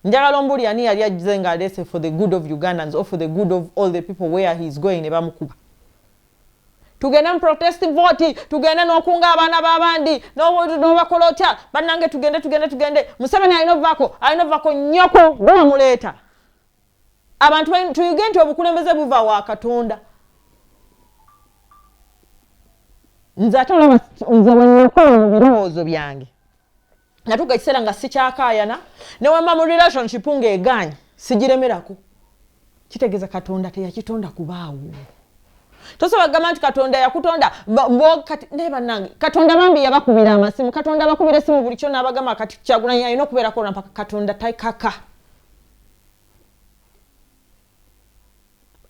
njagala ombuli ani yali agize nga alese for the good of Ugandans or for the good of all the people where he is going ne bamukuba tugende mu protest vote tugende n'okunga abaana b'abandi n'obakola otya bannange tugende Museveni alina ovako nnyoko bwebamuleeta abantu tuyige nti obukulembeze buva wa Katonda nze ate olaba nze wennakola mu birowoozo byange natuga ekiseera nga sikyakaayana newemba mu relationship ng'egaanye sigiremerako kitegeeza Katonda teyakitonda kubaawo tosobola kugamba nti Katonda yakutonda naye bannange Katonda bambi yabakubira amasimu Katonda abakubira esimu buli kyo n'abagamba kati Kyagulanyi alina okubeerako mpaka Katonda takaka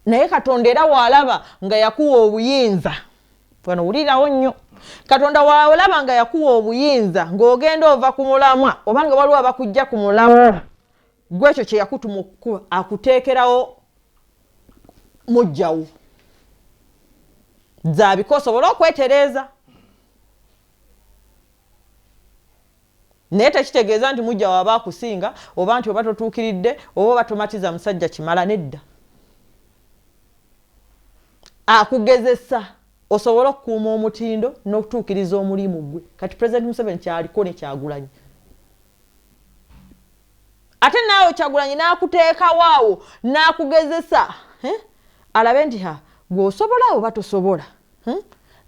naye Katonda era waalaba nga yakuwa obuyinza wano wulirawo nnyo Katonda waalaba nga yakuwa obuyinza ng'ogenda ova ku mulamwa oba nga waliwo abakujja ku mulamwa gwekyo kye yakutuma okukuba akuteekerawo mujjawo zaabiko osobola okwetereeza naye tekitegeeza nti mujja waba akusinga oba nti oba totuukiridde oba batomatiza musajja kimala nedda akugezesa osobola okukuuma omutindo n'okutuukiriza omulimu gwe kati President Museveni kyaliko ne Kyagulanyi ate naawe Kyagulanyi n'akuteekawaawo n'akugezesa alabe nti gwe osobola oba tosobola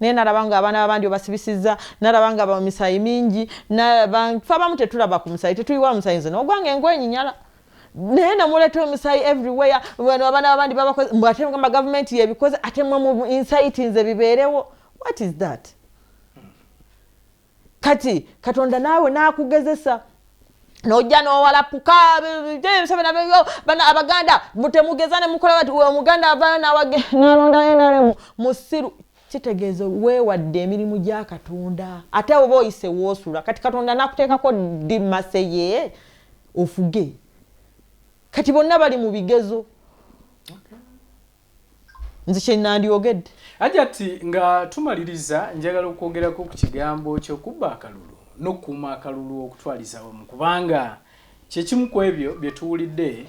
naye nalaba nga abaana b'abandi obasibisizza nalaba nga bamisayi mingi fe abamu tetulaba ku musayi tetuyiwa musayi nze n'ogwanga engwenyinyala naye namuleeta omusayi everywhere wano abaana b'abandi babakoze ate nga gavumenti yebikoze ate mwe mu insight nze bibeerewo what is that kati Katonda naawe n'akugezesa nojja n'owalapuka abaganda mutemugeza ne mukola bati omuganda avaayo n'alonda musiru kitegeeza weewadde emirimu gya Katonda ate oba oyise woosula kati Katonda n'akuteekako dimaseye ofuge kati bonna bali mu bigezo nze kye nandyogedde Hajati nga tumaliriza njagala okwogerako ku kigambo ky'okubba akalulu n'okukuuma akalulu okutwaliza wamu kubanga kyekimu ku ebyo bye tuwulidde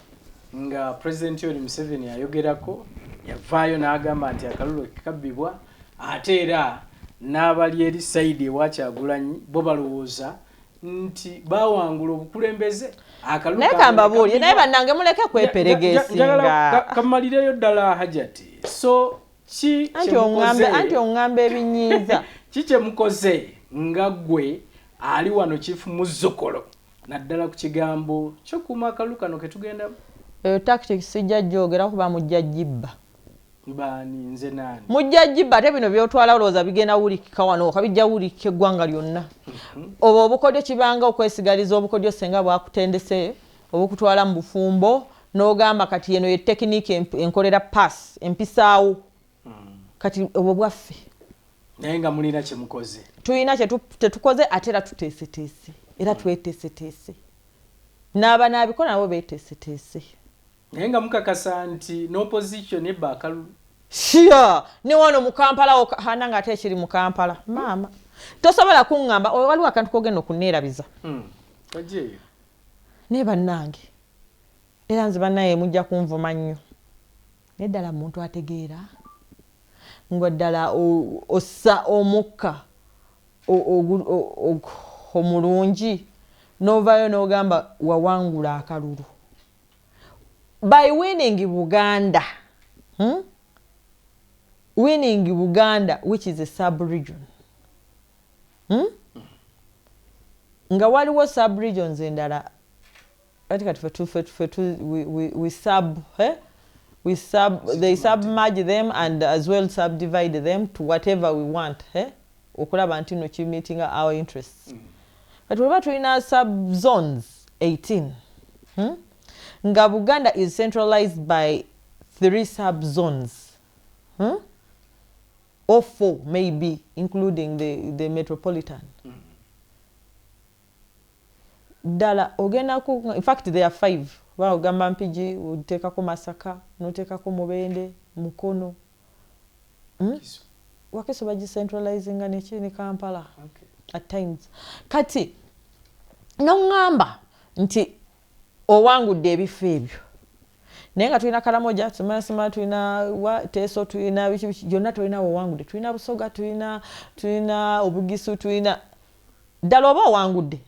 nga President Yoweri Museveni ayogerako yavaayo n'agamba nti akalulu kikabbibwa ate era n'abali eri sayidi ewa Kyagulanyi bo balowooza nti bawangula obukulembeze akalulu naye kambabuulye naye bannange muleke kweperegesinga kamalireyo ddala Hajati so anti oŋŋamba ebinyiiza kikye mukoze nga gwe ali wano chifu muzzukolo naddala ku kigambo ky'okuuma akalulu kano ke tugendamu tactics sijja gyogera kuba mujja jibba bani nze nani mujja jibba ate bino byotwala olowooza bigenda wulikika wano okabijja wulikika eggwanga lyonna oba obukodyo kibanga okwesigaliza obukodyo senga bwakutendese obukutwala mu bufumbo n'ogamba kati eno ye tekiniki enkolera pass empisaawo kati obwo bwaffe naye nga mulina kye mukoze tulina kye tetukoze ate era tuteeseteese era tweteeseteese n'abanaabikola nabo beeteeseteese naye nga mukakasa nti n'opposition ebba akalulu Shia ni wano mu Kampala hana nga ate kiri mu Kampala mama tosobola kuŋŋamba waliwo akantu kogenda okuneerabiza kajeyo ne bannange era nze bannaye mujja kunvuma nnyo neddala muntu ategeera ng'oddala ossa omukka omulungi n'ovaayo n'ogamba wawangula akalulu by winning Buganda winning Buganda which is a sub-region nga waliwo sub-regions endala they submerge them and as well subdivide them to whatever we want okulaba nti no meeting our interests but weba tulina sub-zones 18 nga Buganda is centralized by 3 sub-zones or 4 maybe including the metropolitan dala ogenda ku in fact there are 5 wa ogamba mpiji utekako Masaka notekako Mubende Mukono wakeso baji centralizing ne Kampala at times kati no ngamba nti owangudde ebifo ebyo naye nga tulina Karamoja tumasima tulina Teso tulina biki byonna tulina Owangudde tulina Busoga tulina Obugisu tulina ddala oba owangudde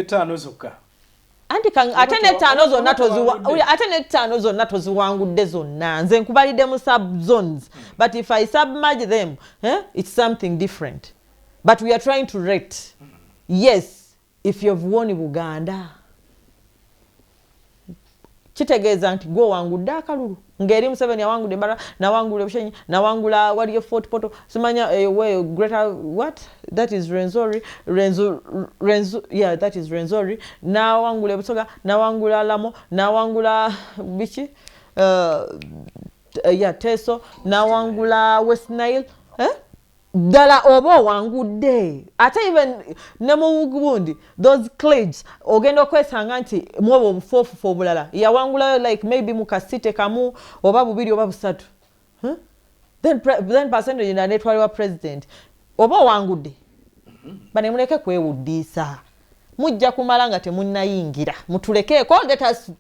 ttaano zokka anti ate n'ettaano zonna toziwangudde zonna nze nkubalidde mu sub zones but if I submerge them it's something different but we are trying to rate yes if you've won Buganda kitegeeza nti gwe owangudde akalulu ng'eri Museveni awangudde Mbara nawangula Bushenyi nawangula waliyo Fort Poto simanya greater what that is Renzori yeah that is Renzori nawangula Busoga nawangula Lamo nawangula biki yeah Teso nawangula West Nile ddala oba owangudde ate even ne mu Burundi those clades ogenda okwesanga nti mwobo obufofufu obulala yawangula like maybe mu kasite kamu oba bubiri oba busatu then percentage na netwali wa president oba owangudde bane muleke kwewuddiisa mujja kumala nga temunnayingira mutulekeeko let us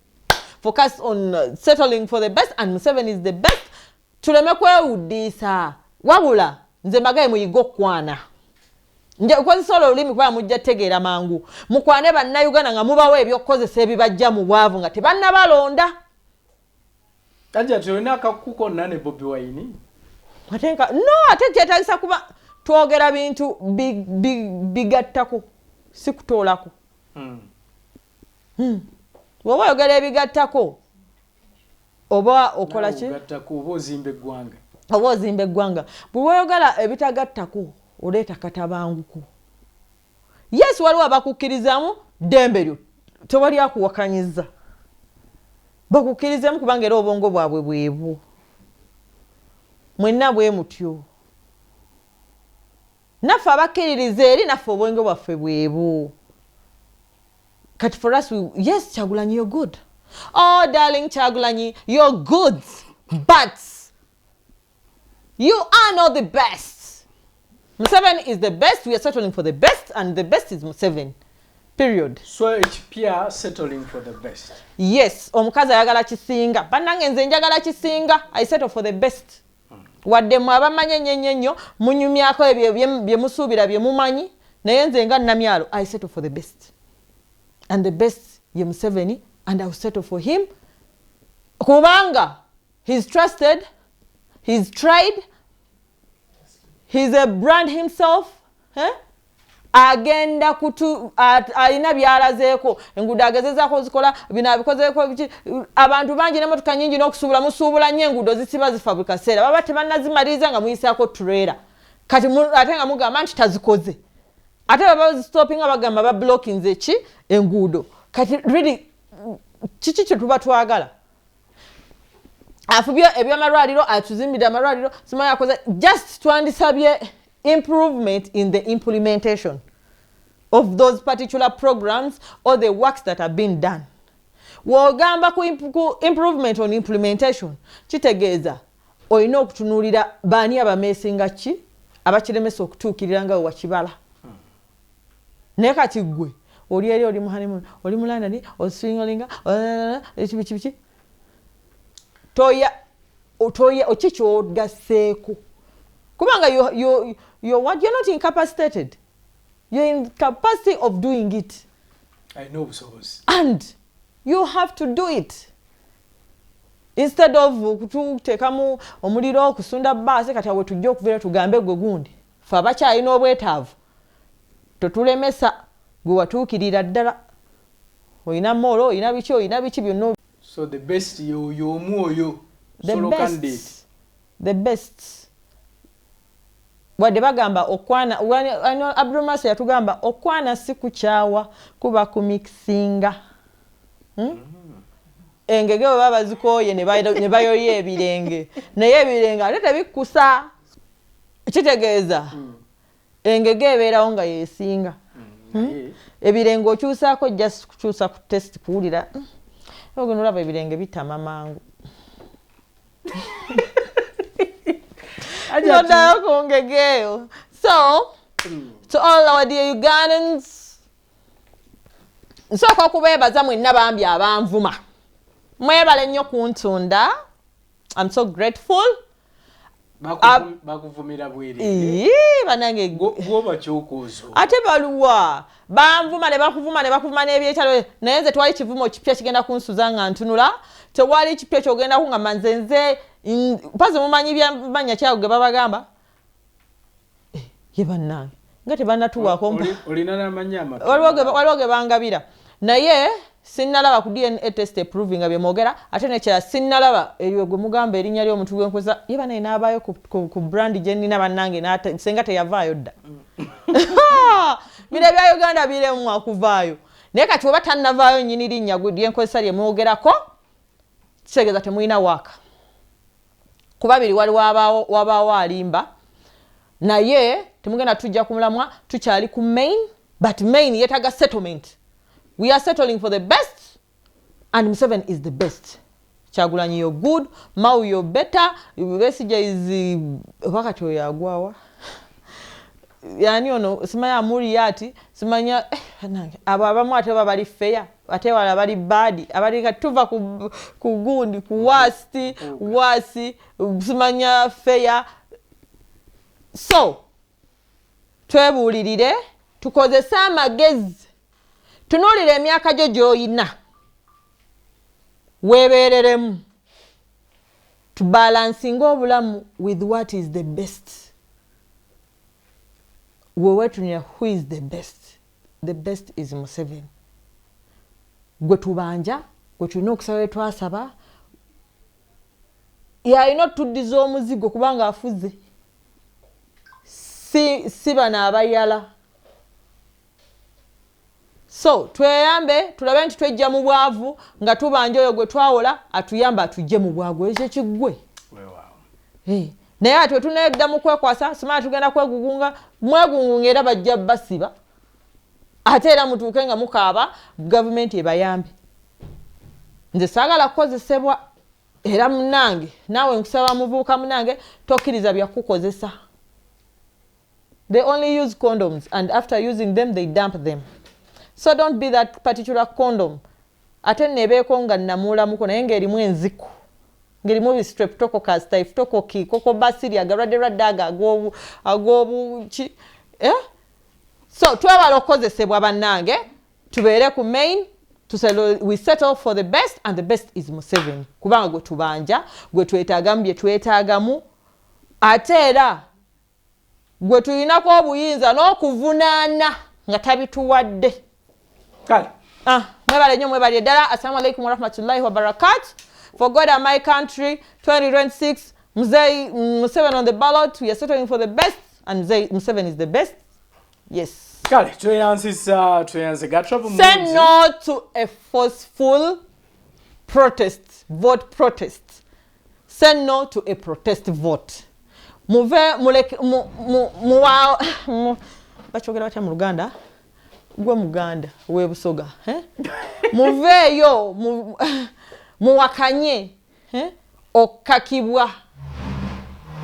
focus on settling for the best and Museveni is the best tuleme kwewuddiisa wabula nze mbagaye muyigo kwana nje ukozesa olulimi kuba mujja tegeera mangu mukwane bannayuganda nga mubawo ebyokukozesa ebibajja mu bwavu nga tebannabalonda anja tulina akakuko nane BOBIWINE atenka no ate kyetagisa kuba twogera bintu bigattako sikutoolako woba oyogera ebigattako oba okola ki oba ozimba eggwanga oba ozimba eggwanga bwe wayogala ebitagattako oleeta katabanguko yes waliwo abakukkirizamu ddembe lyo tewali akuwakanyiza bakukkirizamu kubanga era obwongo bwabwe bwebwo mwenna bwe mutyo naffe abakkiririza eri naffe obwongo bwaffe bwebwo kati for us yes Kyagulanyi you're good oh darling Kyagulanyi you're good but you are not the best. Museveni is the best. We are settling for the best, and the best is Museveni. Period. So it's pure settling for the best. Yes. Omukazi ayagala kisinga. Bannange nze njagala kisinga. I settle for the best. Wadde mwabamanye nnyo munyumyako ebyo bye musuubira bye mumanyi naye nze nga Namyalo I settle for the best. And the best ye Museveni and I will settle for him. Kubanga he's trusted. He's tried. He's a brand himself. Agenda kutu alina byalazeeko enguudo agezezaako zikola bino abikozeeko abantu bangi n'emmotoka nnyingi n'okusuubula musuubula nnyo enguudo zisiba zifa buli kaseera baba tebannazimaliza nga muyisaako trailer kati ate nga mugamba nti tazikoze ate baba bazistopinga bagamba bablockinze ki enguudo kati really kiki kye tuba twagala afubye ebyamalwaliro atuzimbira amalwaliro simanya akoze just twandisabye improvement in the implementation of those particular programs or the works that have been done. Wogamba ku improvement on implementation kitegeeza olina okutunuulira baani abameesinga ki abakiremesa okutuukirira nga wakibala naye kati ggwe oli eri oli mu honeymoon oli mu London oswingolinga biki toya okikyogaseeko kubanga you're not incapacitated. You're in capacity of doing it. I know so. And you have to do it. Instead of kutekamu omuliro kusunda basi kati awe tujja okuvera tugambe gwe gundi. Fe abakyalina obwetaavu. Totulemesa gwe watuukirira ddala. Oyina molo, oyina biki byonna. So the best y'omwoyo. The best. Wadde bagamba okwana Abdulmasi yatugamba okwana si kukyawa kuba kumixinga engege baba bazikoye ne bayoye ebirenge naye ebirenge ate tebikusa kitegeeza engege ebeerawo nga yeesinga ebirenge okyusaako just kukyusa ku test kuwulira ogeno olaba ebirenge bitama mangu So, to all our dear Ugandans, nsooka okubeebaza mwenna bambi abanvuma mwebale nnyo kuntunda. I'm so grateful. Bakuvumira bwiri banange goba kyokozo ate baluwa banvuma ne bakuvuma n'ebyetalo naye nze twali kivumo kipya kigenda kunsuza nga ntunula tewali kipya kyogenda kungamba nze mpaze mumanyi byamanya kyago ge babagamba ye bannange nga tebannatuwaako olina n'amanya waliwo ge bangabira naye sinnalaba ku DNA test proving nga byemwogera ate nekya sinnalaba eryo gwe mugamba erinnya ly'omuntu gwenkoza ye banaye n'abaayo ku brand gye nnina bannange senga teyavaayo dda bire bya Uganda biremu akuvaayo naye kati oba tannavaayo nnyini linnya lyenkozesa lye mwogerako kitegeeza temulina waaka kuba biri wali wabaawo alimba naye temugenda tujja kumulamwa tukyali ku main but main yetaga settlement. We are settling for the best, and Museveni is the best. Kyagulanyi, you're good. Mau, you're better. Besija is wakati oyagwawa. Yani ono simanya muri yati simanya abamu ate bali fair ate wala bali bad abali katuva ku gundi ku wasi simanya fair. So twebulirire tukozese amagezi tunulire emyaka gyo gy'oyina weebereremu tubalansinga obulamu with what is the best. Wewetunira who is the best is Museveni. Gwe tubanja gwe tulina okusaba twasaba yalina otuddiza omuzigo kubanga afuze si bana abayala. So tweyambe tulabe nti twejja mu bwavu nga tubanja oyo gwe twawola atuyamba atujje mu bwavu ekyo kiggwe. Naye ati tunedda mu kwekwasa simala tugenda kwegugunga mwegungunga era bajja basiba ate era mutuuke nga mukaaba gavumenti ebayambe. Nze saagala kukozesebwa era munange naawe nkusaba muvubuka munange tokkiriza byakukozesa. They only use condoms and after using them they dump them. So don't be that particular condom. Ate nebeeko nga namulamuko naye ng'erimu enziko ng'erimu streptococcus staphylococcus koko bacteria agalwadde ag'obuki so twebala okukozesebwa bannange tubeere ku main we settle for the best and the best is Museveni kubanga gwe tubanja gwe twetaagamu bye twetaagamu ate era gwe tulinako obuyinza n'okuvunaana nga tabituwadde. Kale mwebale nnyo mwebale ddala. Assalamu alaikum warahmatullahi wabarakatuh. For God and my country 2026 Museveni on the ballot. We are settling for the best and Museveni is the best. Yes. Kale tuyanze gatrapo Say no to a forceful protest, vote protest. Say no to a protest vote. Muve muleke bachogera batya mu Luganda gwe muganda webusoga muveeyo muwakanye okakibwa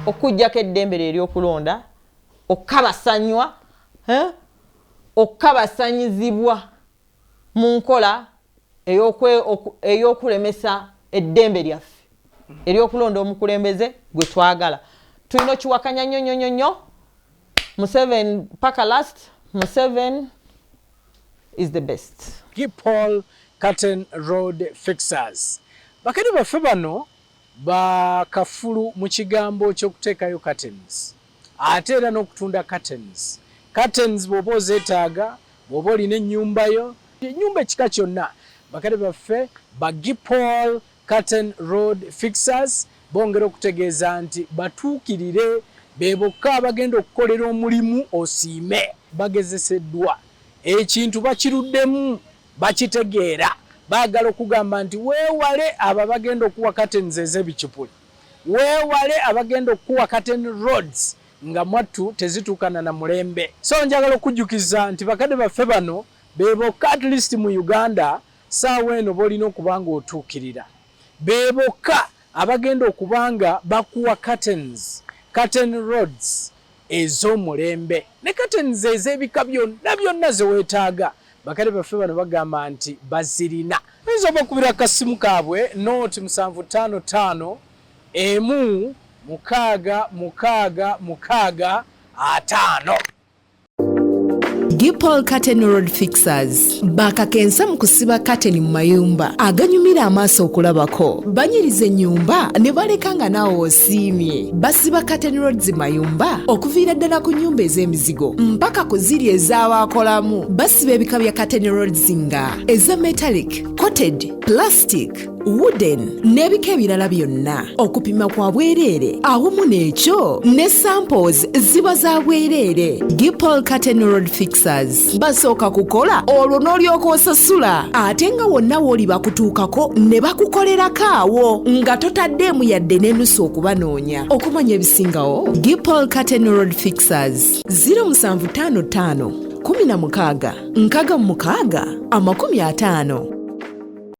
okujjako eddembe eryokulonda okabasanywa okabasanyizibwa mu nkola ey'okulemesa eddembe lyaffe eryokulonda omukulembeze gwe twagala. Tulina okiwakanya nnyo. Museveni paka last. Museveni is the best. Paul Curtain Road Fixers. Bakati baffe bano bakafulu mu kigambo ky'okuteekayo curtains. Ate era n'okutunda curtains. Curtains bw'oba ozeetaaga, bw'oba olina ennyumbayo, ennyumba ekika kyonna. Bakati baffe ba Paul Curtain Road Fixers bongera okutegeeza nti batuukirire be bokka abagenda okukolera omulimu osiime bagezeseddwa. Ekintu bakiruddemu bakitegeera baagala okugamba nti weewale abo bagenda okuwa curtains ez'ebicupuli, weewale abagenda okuwa curtain roads nga mwattu tezituukana na mulembe. So njagala okujjukiza nti bakadde baffe bano be bokka at least mu Uganda saawa eno b'olina okubanga otuukirira, be bokka abagenda okubanga bakuwa curtain roads ez'omulembe ne curtains ez'ebika byonna ze weetaaga. bakale baffe bano bagamba nti bazirina. Oyinza obakubira akasimu kaabwe nooti 755 emu 66665. Gipol Curtain Road Fixers bakakensa mu kusiba curtain mu mayumba aganyumira amaaso okulabako. Banyiriza ennyumba ne baleka nga naawe osiimye. Basiba curtain roads mayumba okuviira ddala ku nnyumba ez'emizigo mpaka ku ziri ez'abaakolamu. Basiba ebika bya curtain roads nga eza metallic, coated, plastic, wooden n'ebika ebirala byonna. Okupima kwa bwereere awamu n'ekyo ne samples ziba za bwereere. Gipol Curtain Road Fixers basooka kukola olwo n'olyoka osasula ate nga wonna w'oli bakutuukako ne bakukolerako awo nga totaddeemu yadde n'ennusu okubanoonya. Okumanya ebisingawo Gipol Curtain Road Fixers 0755 16 66 50.